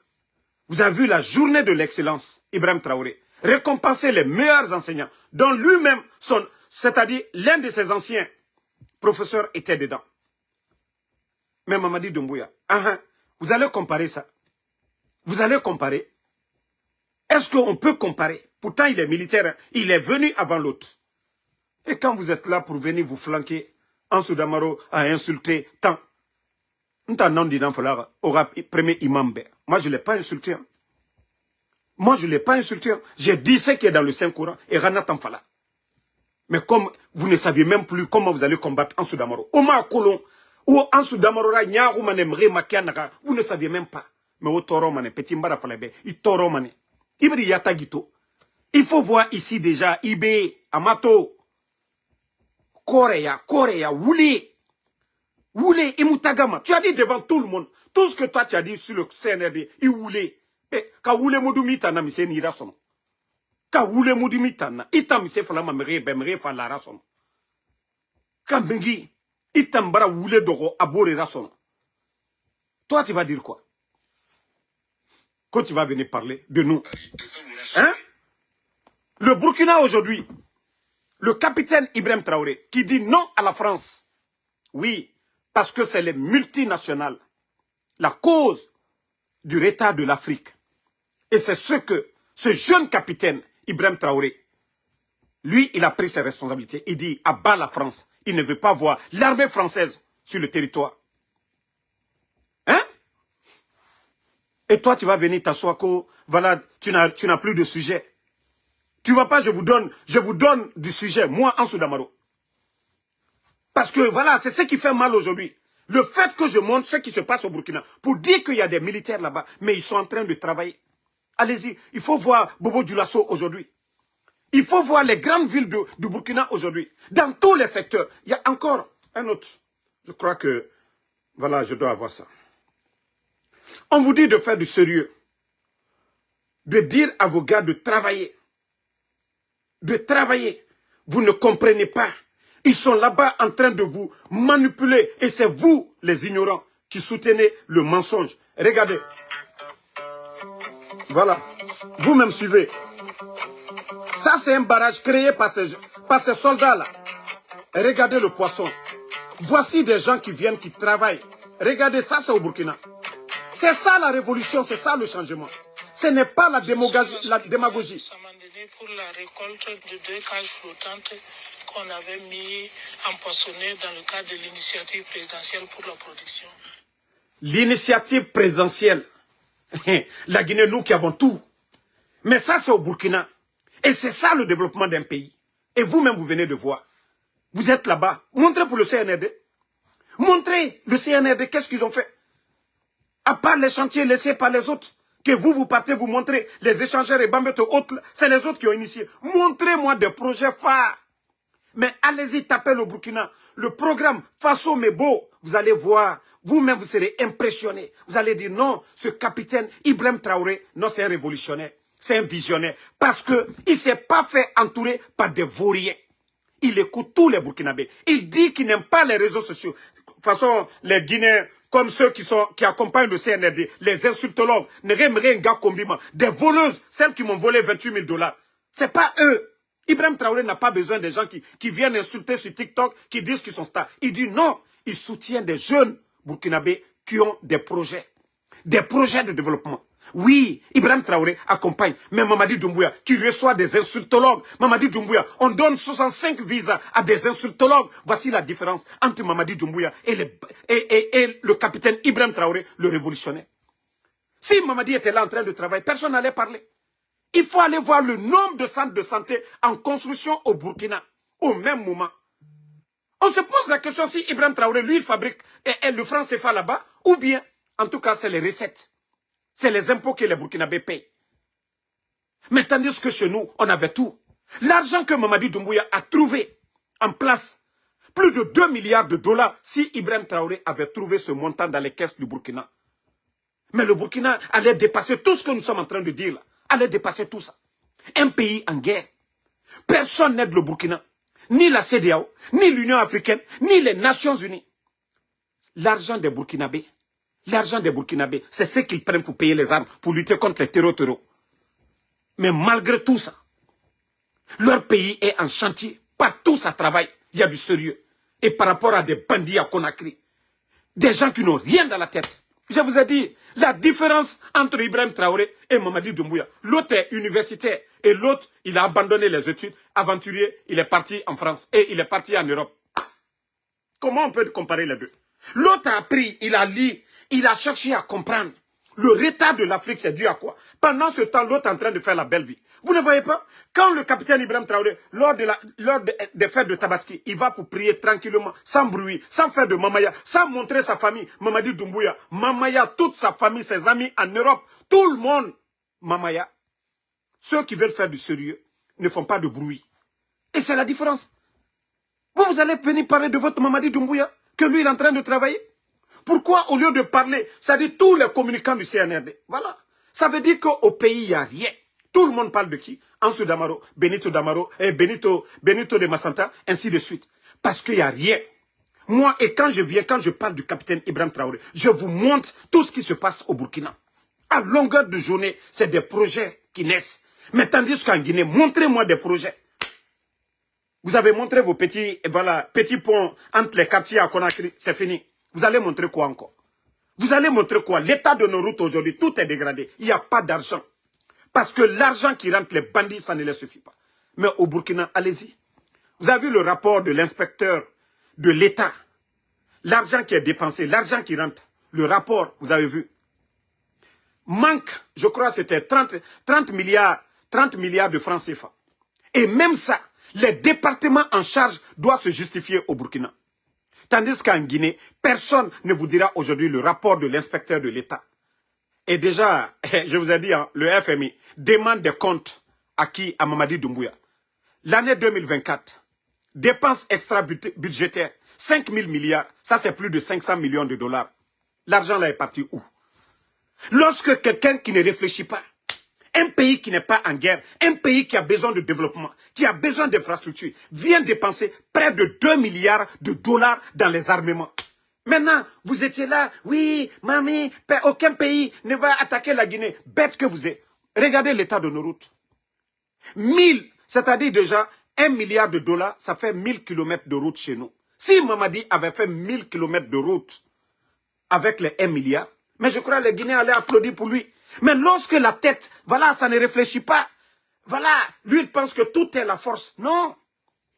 vous avez vu la journée de l'excellence, Ibrahim Traoré, récompenser les meilleurs enseignants, dont lui-même, c'est-à-dire l'un de ses anciens professeurs était dedans. Mais Mamadi Doumbouya, vous allez comparer ça. Vous allez comparer. Est-ce qu'on peut comparer? Pourtant, il est militaire, il est venu avant l'autre. Et quand vous êtes là pour venir vous flanquer, Ansou Damaro a insulté tant. Aura premier imam. Moi, je ne l'ai pas insulté. Hein. Moi, je ne l'ai pas insulté. Hein. J'ai dit ce qui est dans le Saint-Coran et Rana Tamfala. Mais comme vous ne saviez même plus comment vous allez combattre Ansou Damaro. Omar Kolon. Ou Ansou Damaro, vous ne saviez même pas. Mais au toro mané, petit mbara falebe, il toro mané. Ibri yatagito. Il faut voir ici déjà, Ibe, Amato, Korea, Wuli, Imutagama. Tu as dit devant tout le monde, tout ce que toi tu as dit sur le CNRD, il Wuli. Ka Wule Modumitana, mise ni rason. Ka Wule Modumitana, ita mise falama bemre fala rason. Ka bengi. Itambara Wule Dogo Abore Rasson. Toi, tu vas dire quoi? Quand tu vas venir parler de nous. Hein? Le Burkina aujourd'hui, le capitaine Ibrahim Traoré, qui dit non à la France. Oui, parce que c'est les multinationales. La cause du retard de l'Afrique. Et c'est ce que ce jeune capitaine Ibrahim Traoré, lui, il a pris ses responsabilités. Il dit, abat la France. Il ne veut pas voir l'armée française sur le territoire. Hein? Et toi, tu vas venir t'asseoir que, voilà, tu n'as plus de sujet. Tu ne vois pas, je vous donne du sujet, moi, Ansou Damaro. Parce que voilà, c'est ce qui fait mal aujourd'hui. Le fait que je montre ce qui se passe au Burkina, pour dire qu'il y a des militaires là-bas, mais ils sont en train de travailler. Allez-y, il faut voir Bobo Dioulasso aujourd'hui. Il faut voir les grandes villes du Burkina aujourd'hui. Dans tous les secteurs. Il y a encore un autre. Je crois que, voilà, je dois avoir ça. On vous dit de faire du sérieux. De dire à vos gars de travailler. De travailler. Vous ne comprenez pas. Ils sont là-bas en train de vous manipuler. Et c'est vous, les ignorants, qui soutenez le mensonge. Regardez. Voilà. Vous-même suivez. Ça, c'est un barrage créé par ces soldats-là. Regardez le poisson. Voici des gens qui viennent, qui travaillent. Regardez, ça, c'est au Burkina. C'est ça la révolution, c'est ça le changement. Ce n'est pas la démagogie. Ça m'a donné pour la récolte de 2 cages flottantes qu'on avait mis empoisonnées dans le cadre de l'initiative présidentielle pour la production. L'initiative présidentielle. La Guinée, nous qui avons tout. Mais ça, c'est au Burkina. Et c'est ça le développement d'un pays. Et vous-même, vous venez de voir. Vous êtes là-bas. Montrez pour le CNRD. Montrez le CNRD, qu'est-ce qu'ils ont fait. À part les chantiers laissés par les autres. Que vous partez, vous montrez les échangeurs et Bambeto autres. C'est les autres qui ont initié. Montrez-moi des projets phares. Mais allez-y, tapez le Burkina. Le programme Faso Mebo, vous allez voir. Vous-même, vous serez impressionnés. Vous allez dire non, ce capitaine Ibrahim Traoré, non, c'est un révolutionnaire. C'est un visionnaire. Parce qu'il ne s'est pas fait entourer par des vauriens. Il écoute tous les Burkinabés. Il dit qu'il n'aime pas les réseaux sociaux. De toute façon, les Guinéens, comme ceux qui accompagnent le CNRD, les insultologues, des voleuses, celles qui m'ont volé 28 000 $. Ce n'est pas eux. Ibrahim Traoré n'a pas besoin des gens qui viennent insulter sur TikTok, qui disent qu'ils sont stars. Il dit non, il soutient des jeunes Burkinabés qui ont des projets de développement. Oui, Ibrahim Traoré accompagne, mais Mamadi Doumbouya qui reçoit des insultologues. Mamadi Doumbouya, on donne 65 visas à des insultologues. Voici la différence entre Mamadi Doumbouya et le capitaine Ibrahim Traoré, le révolutionnaire. Si Mamadi était là en train de travailler, personne n'allait parler. Il faut aller voir le nombre de centres de santé en construction au Burkina, au même moment. On se pose la question si Ibrahim Traoré, lui, il fabrique le franc CFA là-bas, ou bien, en tout cas, c'est les recettes. C'est les impôts que les Burkinabés payent. Mais tandis que chez nous, on avait tout. L'argent que Mamadi Doumbouya a trouvé en place, plus de 2 milliards de $, si Ibrahim Traoré avait trouvé ce montant dans les caisses du Burkina. Mais le Burkina allait dépasser tout ce que nous sommes en train de dire là. Allait dépasser tout ça. Un pays en guerre. Personne n'aide le Burkina. Ni la CEDEAO, ni l'Union africaine, ni les Nations unies. L'argent des Burkinabés, c'est ce qu'ils prennent pour payer les armes, pour lutter contre les terreaux. Mais malgré tout ça, leur pays est en chantier. Partout ça travaille, il y a du sérieux. Et par rapport à des bandits à Conakry, des gens qui n'ont rien dans la tête. Je vous ai dit, la différence entre Ibrahim Traoré et Mamadi Doumbouya. L'autre est universitaire et l'autre, il a abandonné les études. Aventurier, il est parti en France et il est parti en Europe. Comment on peut comparer les deux? L'autre a appris, il a lu, il a cherché à comprendre. Le retard de l'Afrique, c'est dû à quoi? Pendant ce temps, l'autre est en train de faire la belle vie. Vous ne voyez pas? Quand le capitaine Ibrahim Traoré, lors des fêtes de Tabaski, il va pour prier tranquillement, sans bruit, sans faire de mamaya, sans montrer sa famille, Mamadi Doumbouya, mamaya, toute sa famille, ses amis en Europe, tout le monde, mamaya. Ceux qui veulent faire du sérieux ne font pas de bruit. Et c'est la différence. Vous allez venir parler de votre Mamadi Doumbouya, que lui, il est en train de travailler. Pourquoi, au lieu de parler, ça dit tous les communicants du CNRD, voilà. Ça veut dire qu'au pays, il n'y a rien. Tout le monde parle de qui? Ansou Damaro, Benito de Massanta, ainsi de suite. Parce qu'il n'y a rien. Moi, et quand je parle du capitaine Ibrahim Traoré, je vous montre tout ce qui se passe au Burkina. À longueur de journée, c'est des projets qui naissent. Mais tandis qu'en Guinée, montrez-moi des projets. Vous avez montré vos petits ponts entre les quartiers à Conakry, c'est fini. Vous allez montrer quoi encore? Vous allez montrer quoi? L'état de nos routes aujourd'hui, tout est dégradé. Il n'y a pas d'argent. Parce que l'argent qui rentre, les bandits, ça ne les suffit pas. Mais au Burkina, allez-y. Vous avez vu le rapport de l'inspecteur de l'État. L'argent qui est dépensé, l'argent qui rentre. Le rapport, vous avez vu. Manque, je crois, c'était 30 milliards de francs CFA. Et même ça, les départements en charge doivent se justifier au Burkina. Tandis qu'en Guinée, personne ne vous dira aujourd'hui le rapport de l'inspecteur de l'État. Et déjà, je vous ai dit, hein, le FMI demande des comptes à qui? À Mamadi Doumbouya. L'année 2024, dépenses extra-budgétaires, 5 000 milliards, ça c'est plus de 500 millions de dollars. L'argent là est parti où? Lorsque quelqu'un qui ne réfléchit pas, un pays qui n'est pas en guerre, un pays qui a besoin de développement, qui a besoin d'infrastructures, vient dépenser près de 2 milliards de dollars dans les armements. Maintenant, vous étiez là, oui, mamie, aucun pays ne va attaquer la Guinée. Bête que vous êtes. Regardez l'état de nos routes. 1000, c'est-à-dire déjà 1 milliard de dollars, ça fait 1000 kilomètres de route chez nous. Si Mamadi avait fait 1000 kilomètres de route avec les 1 milliard, mais je crois que les Guinéens allaient applaudir pour lui. Mais lorsque la tête, voilà, ça ne réfléchit pas. Voilà, lui il pense que tout est la force. Non.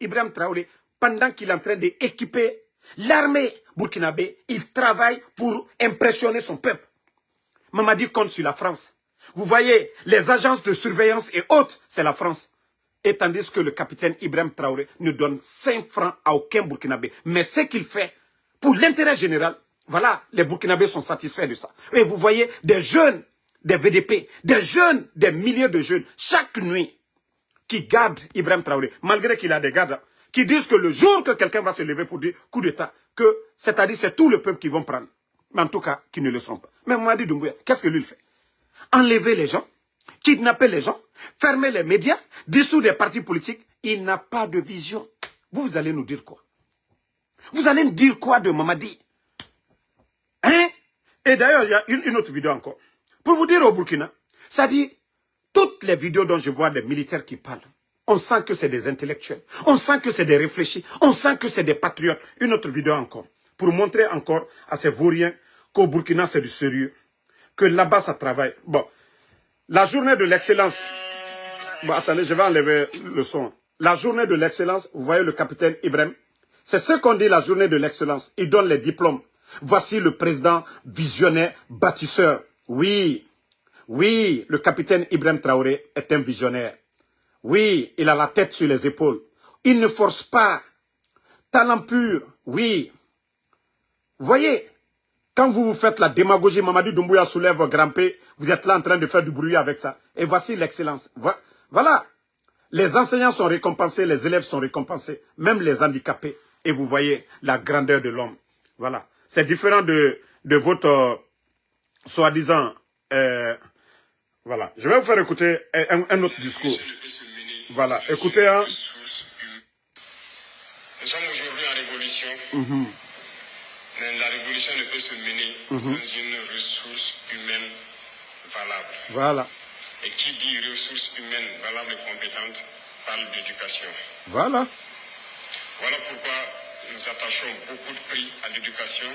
Ibrahim Traoré, pendant qu'il est en train d'équiper l'armée burkinabé, il travaille pour impressionner son peuple. Mamadi compte sur la France. Vous voyez, les agences de surveillance et autres, c'est la France. Et tandis que le capitaine Ibrahim Traoré ne donne 5 francs à aucun Burkinabé. Mais ce qu'il fait, pour l'intérêt général, voilà, les Burkinabés sont satisfaits de ça. Et vous voyez, des jeunes, des VDP, des jeunes, des milliers de jeunes, chaque nuit, qui gardent Ibrahim Traoré, malgré qu'il a des gardes, qui disent que le jour que quelqu'un va se lever pour dire coup d'État, que c'est-à-dire c'est tout le peuple qui vont prendre. Mais en tout cas, qui ne le seront pas. Mais Mamadi Doumbouya, qu'est-ce que lui il fait? Enlever les gens, kidnapper les gens, fermer les médias, dissoudre les partis politiques. Il n'a pas de vision. Vous allez nous dire quoi? Vous allez nous dire quoi de Mamadi? Hein? Et d'ailleurs, il y a une autre vidéo encore. Pour vous dire au Burkina, ça dit, toutes les vidéos dont je vois des militaires qui parlent, on sent que c'est des intellectuels, on sent que c'est des réfléchis, on sent que c'est des patriotes. Une autre vidéo encore, pour montrer encore à ces vauriens qu'au Burkina c'est du sérieux, que là-bas ça travaille. Bon, la journée de l'excellence, bon attendez, je vais enlever le son. La journée de l'excellence, vous voyez le capitaine Ibrahim, c'est ce qu'on dit la journée de l'excellence, il donne les diplômes. Voici le président visionnaire, bâtisseur. Oui, oui, le capitaine Ibrahim Traoré est un visionnaire. Oui, il a la tête sur les épaules. Il ne force pas. Talent pur, oui. Voyez, quand vous faites la démagogie, Mamadi Doumbouya soulève grimper, vous êtes là en train de faire du bruit avec ça. Et voici l'excellence. Voilà. Les enseignants sont récompensés, les élèves sont récompensés, même les handicapés. Et vous voyez la grandeur de l'homme. Voilà. C'est différent de votre soi-disant... voilà. Je vais vous faire écouter un autre discours. Voilà. Écoutez. Hein. Nous sommes aujourd'hui en révolution. Mais la révolution ne peut se mener sans une ressource humaine valable. Voilà. Et qui dit ressources humaines valables et compétentes parle d'éducation. Voilà. Voilà pourquoi nous attachons beaucoup de prix à l'éducation,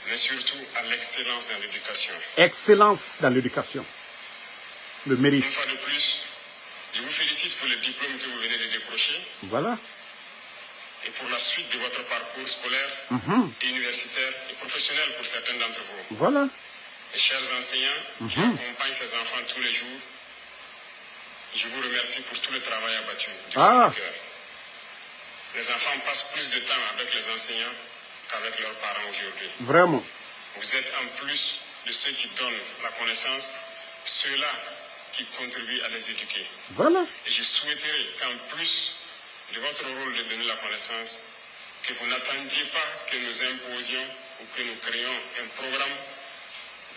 mais surtout à l'excellence dans l'éducation. Excellence dans l'éducation. Le mérite. Une fois de plus, je vous félicite pour le diplôme que vous venez de décrocher. Voilà. Et pour la suite de votre parcours scolaire, universitaire et professionnel pour certains d'entre vous. Voilà. Et chers enseignants qui accompagnent ces enfants tous les jours, je vous remercie pour tout le travail abattu du fond du cœur. Les enfants passent plus de temps avec les enseignants qu'avec leurs parents aujourd'hui. Vraiment. Vous êtes en plus de ceux qui donnent la connaissance, ceux-là qui contribuent à les éduquer. Voilà. Et je souhaiterais qu'en plus de votre rôle de donner la connaissance, que vous n'attendiez pas que nous imposions ou que nous créions un programme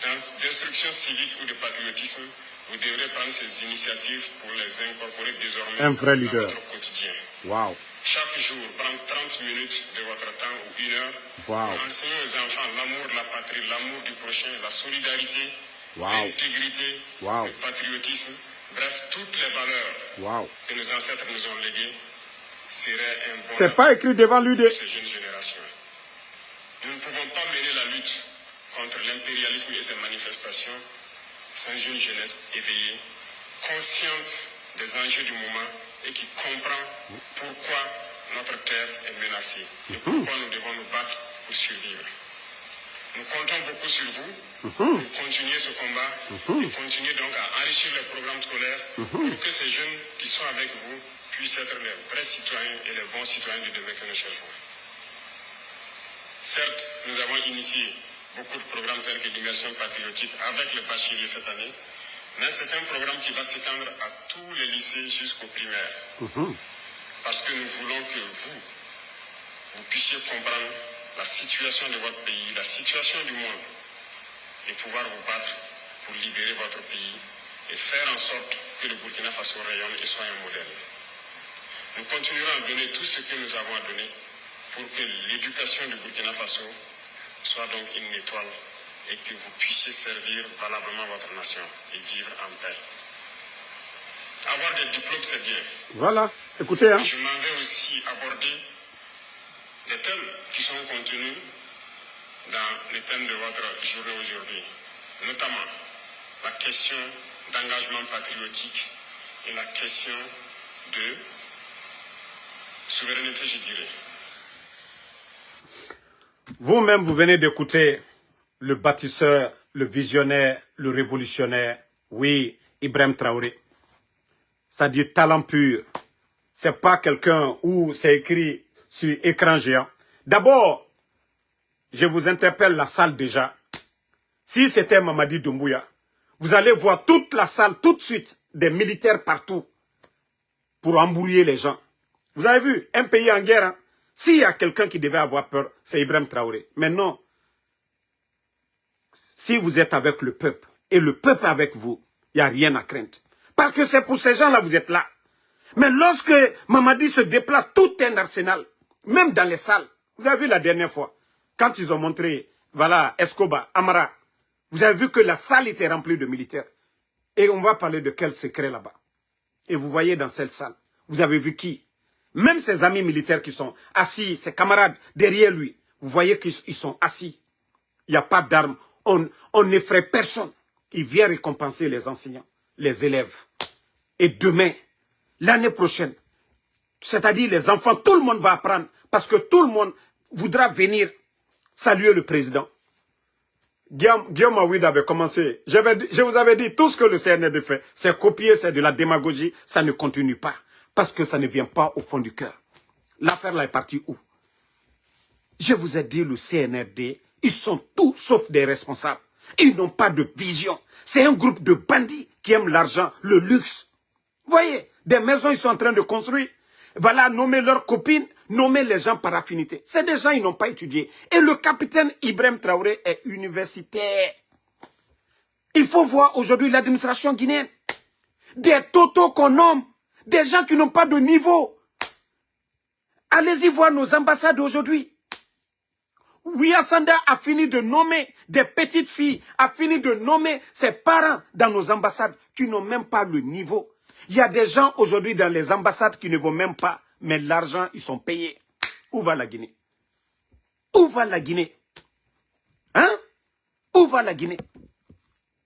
d'instruction civique ou de patriotisme. Vous devrez prendre ces initiatives pour les incorporer désormais dans votre quotidien. Wow. Chaque jour, prendre 30 minutes de votre temps ou 1 heure pour enseigner aux enfants l'amour de la patrie, l'amour du prochain, la solidarité, l'intégrité, le patriotisme, bref, toutes les valeurs que nos ancêtres nous ont léguées serait un bon c'est pas écrit devant lui de ces jeunes générations. Nous ne pouvons pas mener la lutte contre l'impérialisme et ses manifestations sans une jeunesse éveillée, consciente des enjeux du moment et qui comprend pourquoi notre terre est menacée et pourquoi nous devons nous battre pour survivre. Nous comptons beaucoup sur vous pour continuer ce combat et continuer donc à enrichir les programmes scolaires pour que ces jeunes qui sont avec vous puissent être les vrais citoyens et les bons citoyens du demain que nous cherchons. Certes, nous avons initié beaucoup de programmes tels que l'immersion patriotique avec le bachelier cette année, mais c'est un programme qui va s'étendre à tous les lycées jusqu'au primaire. Parce que nous voulons que vous puissiez comprendre la situation de votre pays, la situation du monde, et pouvoir vous battre pour libérer votre pays et faire en sorte que le Burkina Faso rayonne et soit un modèle. Nous continuerons à donner tout ce que nous avons à donner pour que l'éducation du Burkina Faso soit donc une étoile et que vous puissiez servir valablement votre nation et vivre en paix. Avoir des diplômes, c'est bien. Voilà, écoutez. Hein. Je m'en vais aussi aborder les thèmes qui sont contenus dans les thèmes de votre journée aujourd'hui, notamment la question d'engagement patriotique et la question de souveraineté, je dirais. Vous-même, vous venez d'écouter le bâtisseur, le visionnaire, le révolutionnaire, oui, Ibrahim Traoré. Ça dit talent pur. C'est pas quelqu'un où c'est écrit sur écran géant. D'abord, je vous interpelle la salle déjà. Si c'était Mamadi Doumbouya, vous allez voir toute la salle tout de suite, des militaires partout, pour embrouiller les gens. Vous avez vu, un pays en guerre, hein? S'il y a quelqu'un qui devait avoir peur, c'est Ibrahim Traoré. Mais non. Si vous êtes avec le peuple, et le peuple avec vous, il n'y a rien à craindre. Parce que c'est pour ces gens-là vous êtes là. Mais lorsque Mamadi se déplace, tout un arsenal, même dans les salles. Vous avez vu la dernière fois, quand ils ont montré, voilà, Escobar, Amara, vous avez vu que la salle était remplie de militaires. Et on va parler de quel secret là-bas. Et vous voyez dans cette salle, vous avez vu qui? Même ses amis militaires qui sont assis, ses camarades derrière lui, vous voyez qu'ils sont assis. Il n'y a pas d'armes. On n'effraie personne. Il vient récompenser les enseignants, les élèves. Et demain, l'année prochaine, c'est-à-dire les enfants, tout le monde va apprendre. Parce que tout le monde voudra venir saluer le président. Guillaume Awid avait commencé. Je vous avais dit, tout ce que le CNRD fait, c'est copier, c'est de la démagogie. Ça ne continue pas. Parce que ça ne vient pas au fond du cœur. L'affaire là est partie où? Je vous ai dit, le CNRD, ils sont tous sauf des responsables. Ils n'ont pas de vision. C'est un groupe de bandits qui aiment l'argent, le luxe. Vous voyez, des maisons, ils sont en train de construire. Voilà, nommer leurs copines, nommer les gens par affinité. C'est des gens, ils n'ont pas étudié. Et le capitaine Ibrahim Traoré est universitaire. Il faut voir aujourd'hui l'administration guinéenne. Des totaux qu'on nomme. Des gens qui n'ont pas de niveau. Allez-y voir nos ambassades aujourd'hui. Ouyassanda a fini de nommer des petites filles, a fini de nommer ses parents dans nos ambassades qui n'ont même pas le niveau. Il y a des gens aujourd'hui dans les ambassades qui ne vont même pas, mais l'argent, ils sont payés. Où va la Guinée? Où va la Guinée? Hein? Où va la Guinée?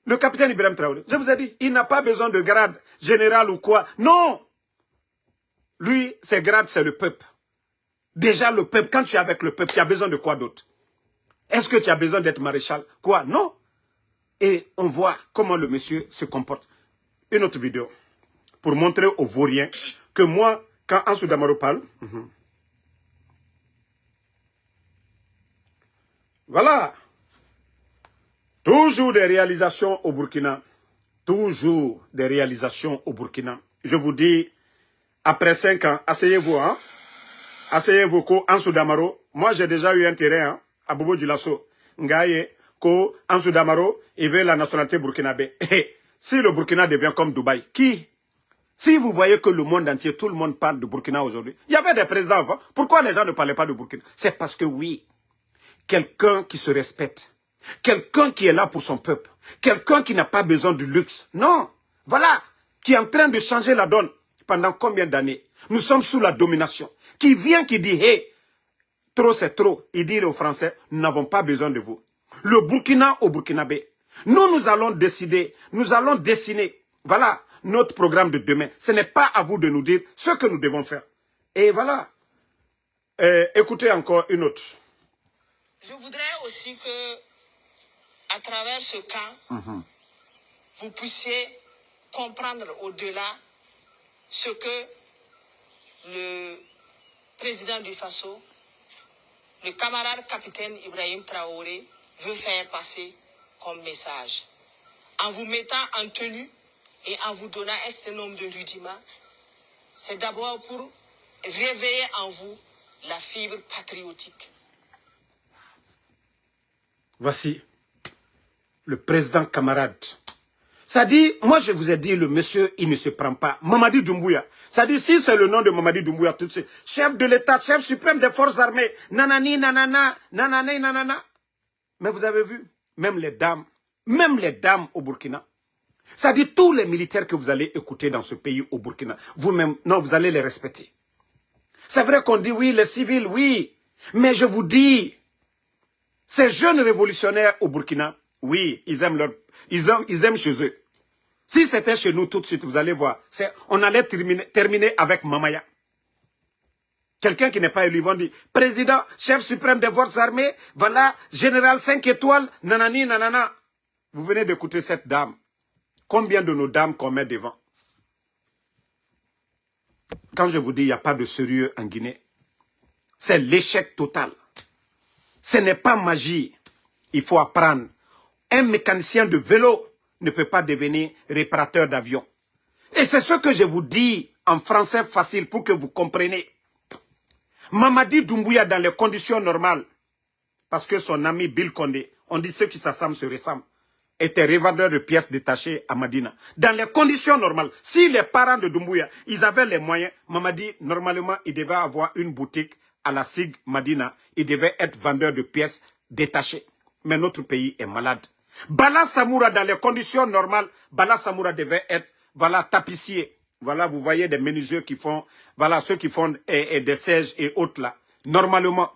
Le capitaine Ibrahim Traoré, je vous ai dit, il n'a pas besoin de grade général ou quoi. Non! Lui, ses grades, c'est le peuple. Déjà, le peuple, quand tu es avec le peuple, tu as besoin de quoi d'autre? Est-ce que tu as besoin d'être maréchal? Quoi? Non. Et on voit comment le monsieur se comporte. Une autre vidéo. Pour montrer aux Vauriens que moi, quand Ansou Damaro parle, voilà. Toujours des réalisations au Burkina. Toujours des réalisations au Burkina. Je vous dis, après 5 ans, asseyez-vous, hein. Asseyez-vous, ko Ansou Damaro. Moi, j'ai déjà eu un terrain, hein, à Bobo Dioulasso. Ngaye, ko Ansou Damaro, il veut la nationalité burkinabé. Si le Burkina devient comme Dubaï, qui? Si vous voyez que le monde entier, tout le monde parle de Burkina aujourd'hui. Il y avait des présidents avant. Pourquoi les gens ne parlaient pas de Burkina? C'est parce que oui, quelqu'un qui se respecte, quelqu'un qui est là pour son peuple, quelqu'un qui n'a pas besoin du luxe. Non, voilà, qui est en train de changer la donne. Pendant combien d'années? Nous sommes sous la domination. Qui vient, qui dit, hey, trop c'est trop. Il dit aux Français, nous n'avons pas besoin de vous. Le Burkina au Burkinabé. Nous allons décider, nous allons dessiner. Voilà notre programme de demain. Ce n'est pas à vous de nous dire ce que nous devons faire. Et voilà. Écoutez encore une autre. Je voudrais aussi que, à travers ce cas, vous puissiez comprendre au-delà ce que le président du Faso, le camarade capitaine Ibrahim Traoré, veut faire passer comme message. En vous mettant en tenue et en vous donnant un certain nombre de rudiments, c'est d'abord pour réveiller en vous la fibre patriotique. Voici le président camarade. Ça dit, moi je vous ai dit, le monsieur, il ne se prend pas. Mamadi Doumbouya. Ça dit, si c'est le nom de Mamadi Doumbouya, tout de suite, chef de l'État, chef suprême des forces armées, nanani, nanana, nanani, nanana. Mais vous avez vu, même les dames au Burkina, ça dit, tous les militaires que vous allez écouter dans ce pays au Burkina, vous-même, non, vous allez les respecter. C'est vrai qu'on dit, oui, les civils, oui, mais je vous dis, ces jeunes révolutionnaires au Burkina, oui, ils aiment chez eux. Si c'était chez nous tout de suite, vous allez voir, on allait terminer avec Mamaya. Quelqu'un qui n'est pas élu, ils vont dire, président, chef suprême des forces armées, voilà, général 5 étoiles, nanani, nanana. Vous venez d'écouter cette dame. Combien de nos dames qu'on met devant? Quand je vous dis, il n'y a pas de sérieux en Guinée, c'est l'échec total. Ce n'est pas magie. Il faut apprendre. Un mécanicien de vélo ne peut pas devenir réparateur d'avion. Et c'est ce que je vous dis en français facile pour que vous compreniez. Mamadi Doumbouya, dans les conditions normales, parce que son ami Bill Condé, on dit ceux qui s'assemblent se ressemblent, était revendeur de pièces détachées à Madina. Dans les conditions normales, si les parents de Doumbouya, ils avaient les moyens, Mamadi, normalement, il devait avoir une boutique à la SIG Madina. Il devait être vendeur de pièces détachées. Mais notre pays est malade. Bala Samoura, dans les conditions normales, Bala Samoura devait être, voilà, tapissier. Voilà, vous voyez des menuisiers qui font, voilà, ceux qui font des sièges et autres là. Normalement,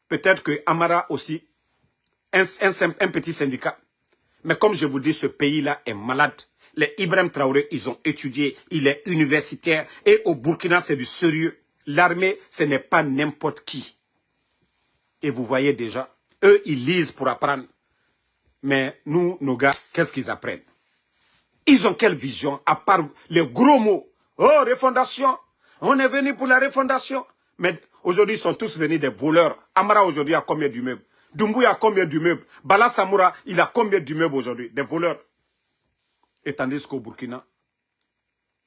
peut-être que Amara aussi, un petit syndicat. Mais comme je vous dis, ce pays-là est malade. Les Ibrahim Traoré, ils ont étudié, il est universitaire. Et au Burkina, c'est du sérieux. L'armée, ce n'est pas n'importe qui. Et vous voyez déjà, eux, ils lisent pour apprendre. Mais nous, nos gars, qu'est-ce qu'ils apprennent? Ils ont quelle vision, à part les gros mots? Oh, refondation, on est venu pour la refondation. Mais aujourd'hui, ils sont tous venus des voleurs. Amara, aujourd'hui, a combien d'immeubles? Doumbouya a combien d'immeubles? Bala Samoura, il a combien d'immeubles aujourd'hui? Des voleurs. Et tandis qu'au Burkina,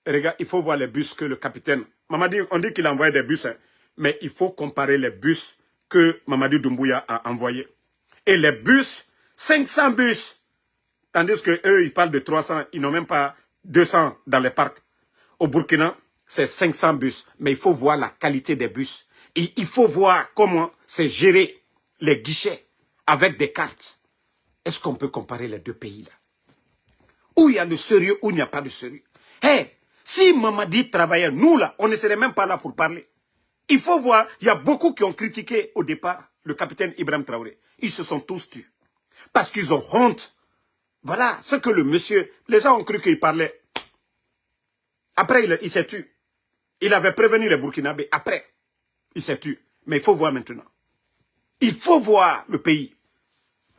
regarde, il faut voir les bus que le capitaine... Mamadi, on dit qu'il a envoyé des bus, hein, mais il faut comparer les bus que Mamadi Doumbouya a envoyés. Et les bus, 500 bus. Tandis qu'eux, ils parlent de 300, ils n'ont même pas 200 dans les parcs. Au Burkina, c'est 500 bus. Mais il faut voir la qualité des bus. Et il faut voir comment c'est géré, les guichets, avec des cartes. Est-ce qu'on peut comparer les deux pays là? Où il y a le sérieux, où il n'y a pas de sérieux. Hey, si Mamadi travaillait, nous là, on ne serait même pas là pour parler. Il faut voir, il y a beaucoup qui ont critiqué au départ le capitaine Ibrahim Traoré. Ils se sont tous tus. Parce qu'ils ont honte. Voilà ce que le monsieur... Les gens ont cru qu'il parlait. Après, il s'est tué. Il avait prévenu les Burkinabés. Après, il s'est tué. Mais il faut voir maintenant. Il faut voir le pays.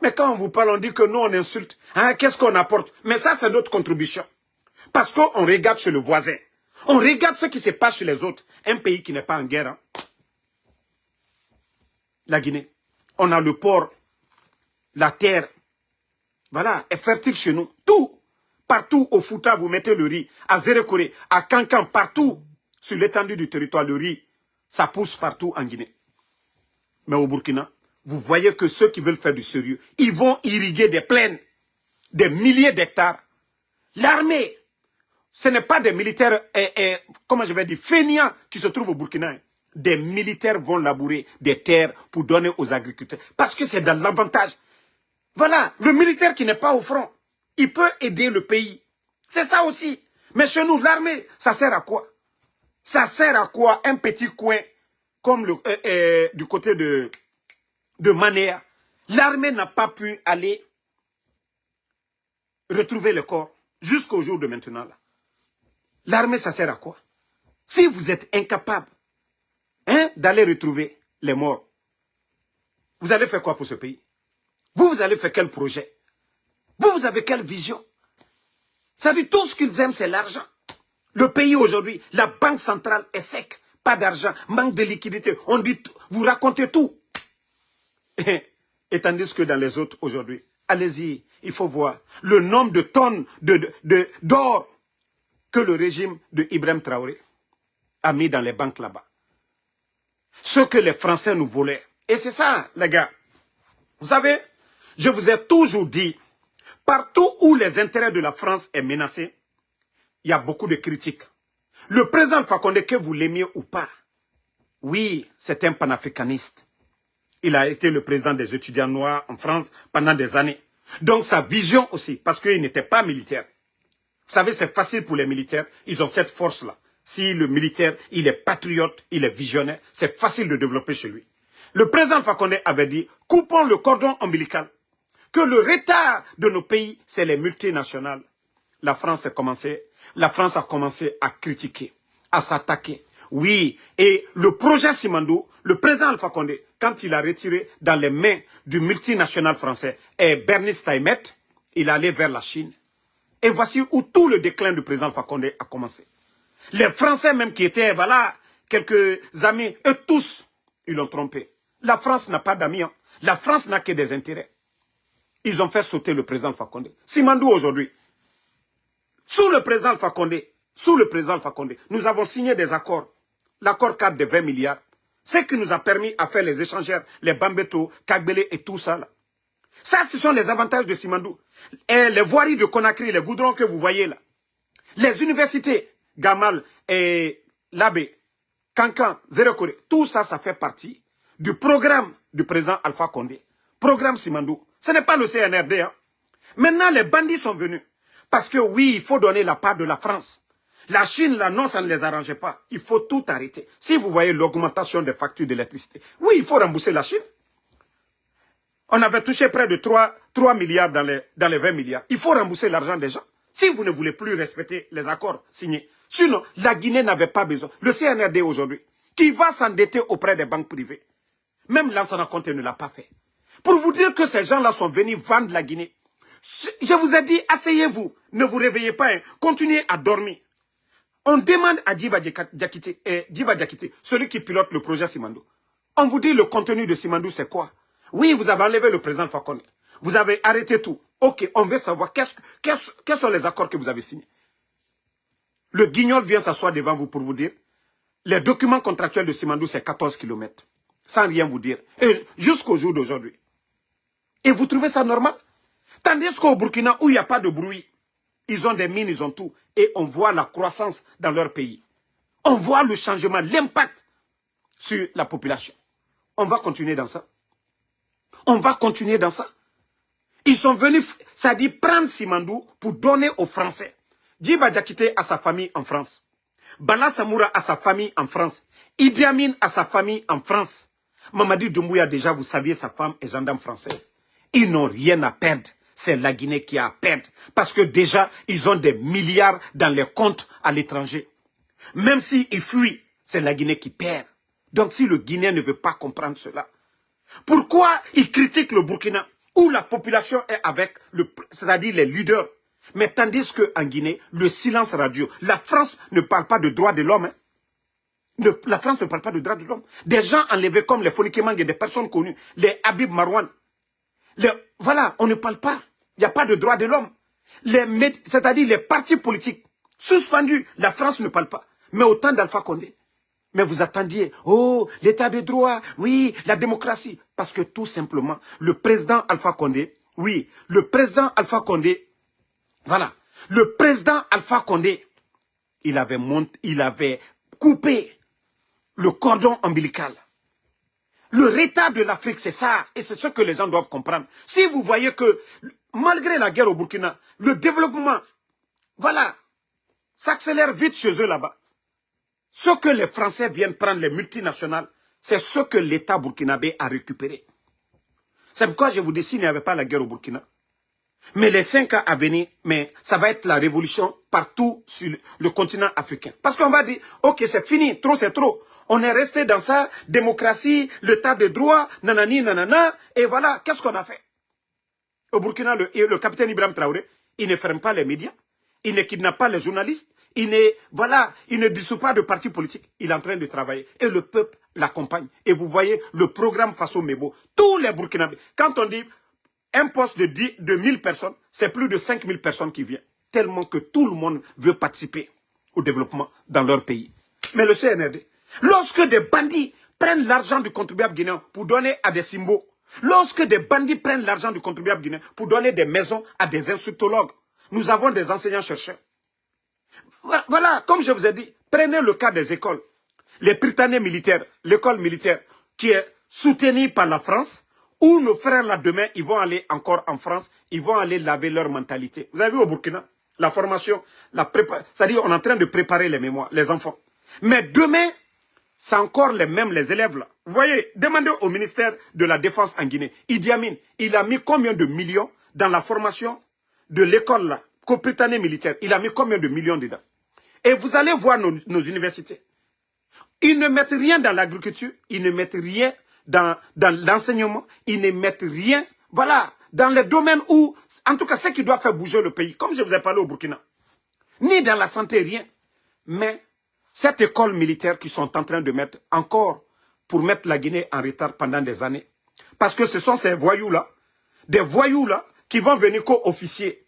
Mais quand on vous parle, on dit que nous, on insulte. Hein, qu'est-ce qu'on apporte? Mais ça, c'est notre contribution. Parce qu'on regarde chez le voisin. On regarde ce qui se passe chez les autres. Un pays qui n'est pas en guerre. Hein. La Guinée. On a le port, la terre. Voilà, est fertile chez nous. Tout. Partout au Fouta, vous mettez le riz. À Zérekoré, à Kankan, partout. Sur l'étendue du territoire, le riz, ça pousse partout en Guinée. Mais au Burkina, vous voyez que ceux qui veulent faire du sérieux, ils vont irriguer des plaines, des milliers d'hectares. L'armée, ce n'est pas des militaires, comment je vais dire, fainéants qui se trouvent au Burkina. Des militaires vont labourer des terres pour donner aux agriculteurs. Parce que c'est dans l'avantage. Voilà, le militaire qui n'est pas au front, il peut aider le pays. C'est ça aussi. Mais chez nous, l'armée, ça sert à quoi? Ça sert à quoi un petit coin comme du côté de Manéa? L'armée n'a pas pu aller retrouver le corps jusqu'au jour de maintenant. L'armée, ça sert à quoi? Si vous êtes incapable d'aller retrouver les morts, vous allez faire quoi pour ce pays? Vous allez faire quel projet? Vous avez quelle vision? Ça veut dire tout ce qu'ils aiment, c'est l'argent. Le pays aujourd'hui, la banque centrale est sec. Pas d'argent, manque de liquidité. On dit, vous racontez tout. Et tandis que dans les autres aujourd'hui, allez-y, il faut voir le nombre de tonnes d'or que le régime de Ibrahim Traoré a mis dans les banques là-bas. Ce que les Français nous volaient. Et c'est ça, les gars. Vous savez, je vous ai toujours dit, partout où les intérêts de la France est menacés, il y a beaucoup de critiques. Le président Alpha Condé, que vous l'aimiez ou pas, oui, c'est un panafricaniste. Il a été le président des étudiants noirs en France pendant des années. Donc sa vision aussi, parce qu'il n'était pas militaire. Vous savez, c'est facile pour les militaires, ils ont cette force-là. Si le militaire, il est patriote, il est visionnaire, c'est facile de développer chez lui. Le président Alpha Condé avait dit, coupons le cordon ombilical. Que le retard de nos pays, c'est les multinationales. La France a commencé à critiquer, à s'attaquer. Oui, et le projet Simandou, le président Alpha Condé, quand il a retiré dans les mains du multinational français et Bernice Taïmet, il allait vers la Chine. Et voici où tout le déclin du président Alpha Condé a commencé. Les Français même qui étaient, voilà, quelques amis, eux tous, ils l'ont trompé. La France n'a pas d'amis, hein. La France n'a que des intérêts. Ils ont fait sauter le président Alpha Condé. Simandou aujourd'hui, sous le président Alpha Condé, nous avons signé des accords. L'accord cadre de 20 milliards. Ce qui nous a permis à faire les échangeurs, les Bambeto, Kagbele et tout ça là. Ça, ce sont les avantages de Simandou. Et les voiries de Conakry, les goudrons que vous voyez là. Les universités, Gamal et Labé, Kankan, Zérekore, tout ça, ça fait partie du programme du président Alpha Condé. Programme Simandou. Ce n'est pas le CNRD. Hein. Maintenant, les bandits sont venus. Parce que oui, il faut donner la part de la France. La Chine, là, non, ça ne les arrangeait pas. Il faut tout arrêter. Si vous voyez l'augmentation des factures d'électricité, oui, il faut rembourser la Chine. On avait touché près de 3 milliards dans les 20 milliards. Il faut rembourser l'argent des gens. Si vous ne voulez plus respecter les accords signés. Sinon, la Guinée n'avait pas besoin. Le CNRD aujourd'hui, qui va s'endetter auprès des banques privées. Même Lansana Conté ne l'a pas fait. Pour vous dire que ces gens-là sont venus vendre la Guinée. Je vous ai dit, asseyez-vous, ne vous réveillez pas, hein. Continuez à dormir. On demande à Djiba Diakité, celui qui pilote le projet Simandou. On vous dit le contenu de Simandou, c'est quoi? Oui, vous avez enlevé le président Alpha Condé. Vous avez arrêté tout. Ok, on veut savoir quels sont les accords que vous avez signés. Le guignol vient s'asseoir devant vous pour vous dire, les documents contractuels de Simandou, c'est 14 km. Sans rien vous dire. Et jusqu'au jour d'aujourd'hui. Et vous trouvez ça normal? Tandis qu'au Burkina, où il n'y a pas de bruit, ils ont des mines, ils ont tout. Et on voit la croissance dans leur pays. On voit le changement, l'impact sur la population. On va continuer dans ça. On va continuer dans ça. Ils sont venus, ça dit prendre Simandou pour donner aux Français. Djiba Diakité a sa famille en France. Bala Samoura a sa famille en France. Idi Amin a sa famille en France. Mamadi Doumbouya, déjà, vous saviez, sa femme est gendarme française. Ils n'ont rien à perdre. C'est la Guinée qui a à perdre. Parce que déjà, ils ont des milliards dans les comptes à l'étranger. Même s'ils fuient, c'est la Guinée qui perd. Donc si le Guinéen ne veut pas comprendre cela, pourquoi il critique le Burkina, où la population est avec, c'est-à-dire les leaders, mais tandis qu'en Guinée, le silence radio, la France ne parle pas de droits de l'homme. Hein. La France ne parle pas de droits de l'homme. Des gens enlevés comme les Fonike Mange, des personnes connues, les Habib Marouane. Voilà, on ne parle pas. Il n'y a pas de droits de l'homme. C'est-à-dire les partis politiques suspendus, la France ne parle pas. Mais au temps d'Alpha Condé. Mais vous attendiez, oh, l'état de droit, oui, la démocratie. Parce que tout simplement, le président Alpha Condé, oui, le président Alpha Condé, voilà, le président Alpha Condé, il avait coupé le cordon ombilical. Le retard de l'Afrique, c'est ça, et c'est ce que les gens doivent comprendre. Si vous voyez que, malgré la guerre au Burkina, le développement, voilà, s'accélère vite chez eux là-bas. Ce que les Français viennent prendre, les multinationales, c'est ce que l'État burkinabé a récupéré. C'est pourquoi je vous dis, s'il n'y avait pas la guerre au Burkina, mais les 5 ans à venir, mais ça va être la révolution partout sur le continent africain. Parce qu'on va dire, ok, c'est fini, trop c'est trop. On est resté dans ça, démocratie, l'état de droit, nanani, nanana, et voilà, qu'est-ce qu'on a fait? Au Burkina, le capitaine Ibrahim Traoré, il ne ferme pas les médias, il ne kidnappe pas les journalistes, il ne dissout pas de parti politique. Il est en train de travailler. Et le peuple l'accompagne. Et vous voyez le programme Faso Mebo. Tous les Burkinabés. Quand on dit un poste de 1000 personnes, c'est plus de 5000 personnes qui viennent. Tellement que tout le monde veut participer au développement dans leur pays. Mais le CNRD, lorsque des bandits prennent l'argent du contribuable guinéen pour donner à des symboles, lorsque des bandits prennent l'argent du contribuable guinéen pour donner des maisons à des instructologues, nous avons des enseignants-chercheurs. Voilà, comme je vous ai dit, prenez le cas des écoles. Les Prytanées militaires, l'école militaire qui est soutenue par la France, où nos frères là demain, ils vont aller encore en France, ils vont aller laver leur mentalité. Vous avez vu au Burkina, la formation, c'est-à-dire on est en train de préparer les mémoires, les enfants. Mais demain, c'est encore les mêmes, les élèves là. Vous voyez, demandez au ministère de la Défense en Guinée. Idi Amin, il a mis combien de millions dans la formation de l'école là, Prytanée militaire. Il a mis combien de millions dedans. Et vous allez voir nos universités. Ils ne mettent rien dans l'agriculture, ils ne mettent rien dans l'enseignement, ils ne mettent rien, voilà, dans les domaines où, en tout cas, ce qui doit faire bouger le pays, comme je vous ai parlé au Burkina. Ni dans la santé, rien. Mais cette école militaire qu'ils sont en train de mettre encore pour mettre la Guinée en retard pendant des années. Parce que ce sont ces voyous-là, des voyous-là, qui vont venir co-officiers.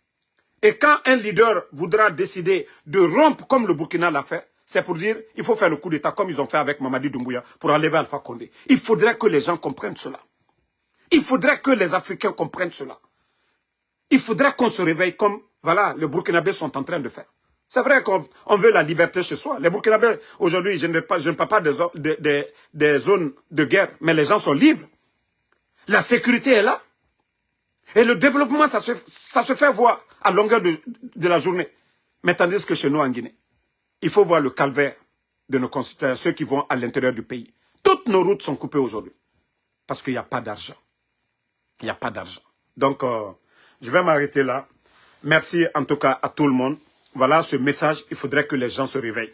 Et quand un leader voudra décider de rompre comme le Burkina l'a fait, c'est pour dire il faut faire le coup d'État comme ils ont fait avec Mamadi Doumbouya pour enlever Alpha Condé. Il faudrait que les gens comprennent cela. Il faudrait que les Africains comprennent cela. Il faudrait qu'on se réveille comme voilà, les Burkinabés sont en train de faire. C'est vrai qu'on veut la liberté chez soi. Les Burkinabés, aujourd'hui, je ne parle pas des zones de guerre, mais les gens sont libres. La sécurité est là. Et le développement, ça se fait voir à longueur de la journée. Mais tandis que chez nous en Guinée, il faut voir le calvaire de nos concitoyens, ceux qui vont à l'intérieur du pays. Toutes nos routes sont coupées aujourd'hui. Parce qu'il n'y a pas d'argent. Il n'y a pas d'argent. Donc, je vais m'arrêter là. Merci en tout cas à tout le monde. Voilà ce message, il faudrait que les gens se réveillent.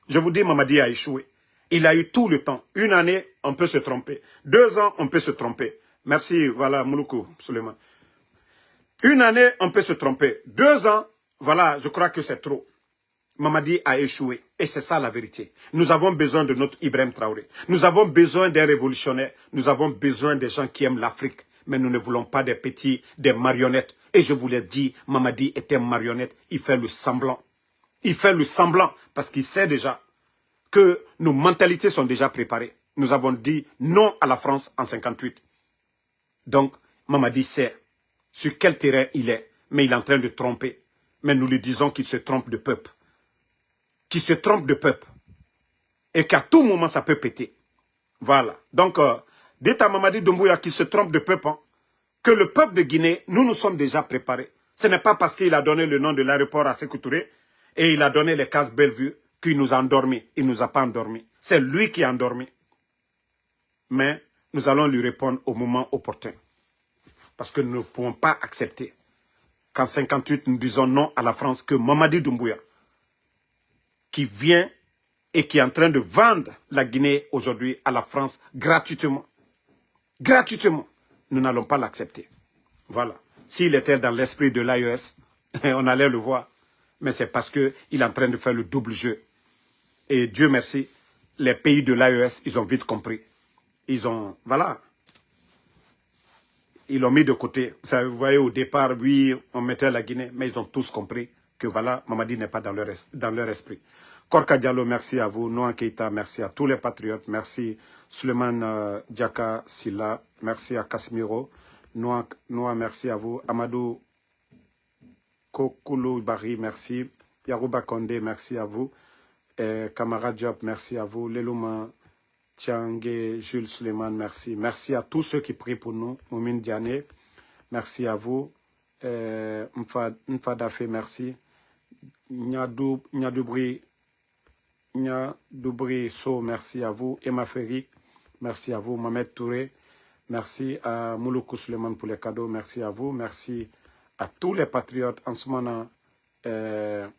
Je vous dis, Mamadi a échoué. Il a eu tout le temps. Une année, on peut se tromper. 2 ans, on peut se tromper. Merci, voilà, Mouloukou, Suleiman. Une année, on peut se tromper. 2 ans, voilà, je crois que c'est trop. Mamadi a échoué. Et c'est ça la vérité. Nous avons besoin de notre Ibrahim Traoré. Nous avons besoin des révolutionnaires. Nous avons besoin des gens qui aiment l'Afrique. Mais nous ne voulons pas des petits, des marionnettes. Et je vous l'ai dit, Mamadi était marionnette. Il fait le semblant. Il fait le semblant parce qu'il sait déjà que nos mentalités sont déjà préparées. Nous avons dit non à la France en 58. Donc, Mamadi sait sur quel terrain il est. Mais il est en train de tromper. Mais nous lui disons qu'il se trompe de peuple. Qui se trompe de peuple. Et qu'à tout moment, ça peut péter. Voilà. Donc, dites à Mamadi Doumbouya qui se trompe de peuple, hein, que le peuple de Guinée, nous sommes déjà préparés. Ce n'est pas parce qu'il a donné le nom de l'aéroport à Sékou Touré et il a donné les cases Bellevue qu'il nous a endormis. Il ne nous a pas endormis. C'est lui qui a endormi. Mais nous allons lui répondre au moment opportun. Parce que nous ne pouvons pas accepter qu'en 58, nous disons non à la France, que Mamadi Doumbouya, qui vient et qui est en train de vendre la Guinée aujourd'hui à la France gratuitement. Gratuitement. Nous n'allons pas l'accepter. Voilà. S'il était dans l'esprit de l'AES, on allait le voir. Mais c'est parce qu'il est en train de faire le double jeu. Et Dieu merci, les pays de l'AES, ils ont vite compris. Ils ont, voilà. Ils l'ont mis de côté. Vous voyez, au départ, oui, on mettait la Guinée, mais ils ont tous compris que voilà, Mamadi n'est pas dans leur esprit. Korka Diallo, merci à vous. Noan Keita, merci à tous les patriotes. Merci Suleiman Diaka Silla, merci à Casimiro. Noa, merci à vous. Amadou Kokoulou Bari, merci. Yarouba Kondé, merci à vous. Kamara Diop, merci à vous. Lelouma Tiangé, Jules Suleiman, merci. Merci à tous ceux qui prient pour nous. Moumine Diané, merci à vous. Mfadafe, merci. Nyadoubri So, merci à vous. Emma Ferry, merci à vous. Mohamed Touré, merci à Mouloukou Suleiman pour les cadeaux, merci à vous. Merci à tous les patriotes. Ansumana Kane,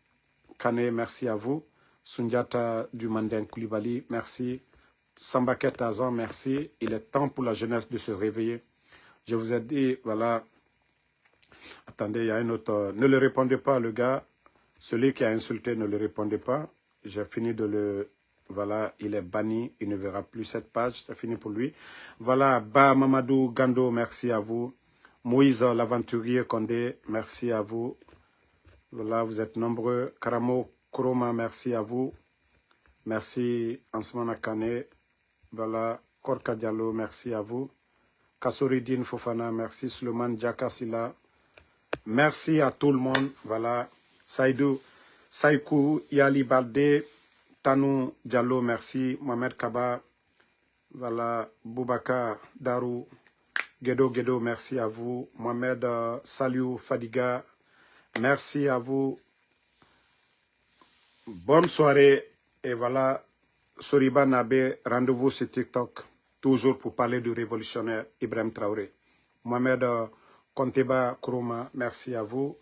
merci à vous. Sundiata du Mandin Koulibaly, merci. Sambaket Azan, merci. Il est temps pour la jeunesse de se réveiller. Je vous ai dit, voilà. Attendez, il y a un autre. Ne le répondez pas, le gars. Celui qui a insulté, ne le répondez pas. J'ai fini de le... Voilà, il est banni, il ne verra plus cette page, c'est fini pour lui. Voilà, Ba Mamadou Gando, merci à vous. Moïse l'aventurier Condé, merci à vous. Voilà, vous êtes nombreux. Karamo Kroma, merci à vous. Merci Ansmana Kane. Voilà, Korka Diallo, merci à vous. Kassoridine Fofana, merci. Suleiman Djakasila, merci à tout le monde. Voilà, Saïdou, Saïkou, Yali Balde, Tanou Diallo, merci. Mohamed Kaba, voilà, Boubaka Darou, Gedo, merci à vous. Mohamed Saliou Fadiga, merci à vous. Bonne soirée. Et voilà, Soriba Nabé, rendez-vous sur TikTok, toujours pour parler du révolutionnaire Ibrahim Traoré. Mohamed Konteba Krouma, merci à vous.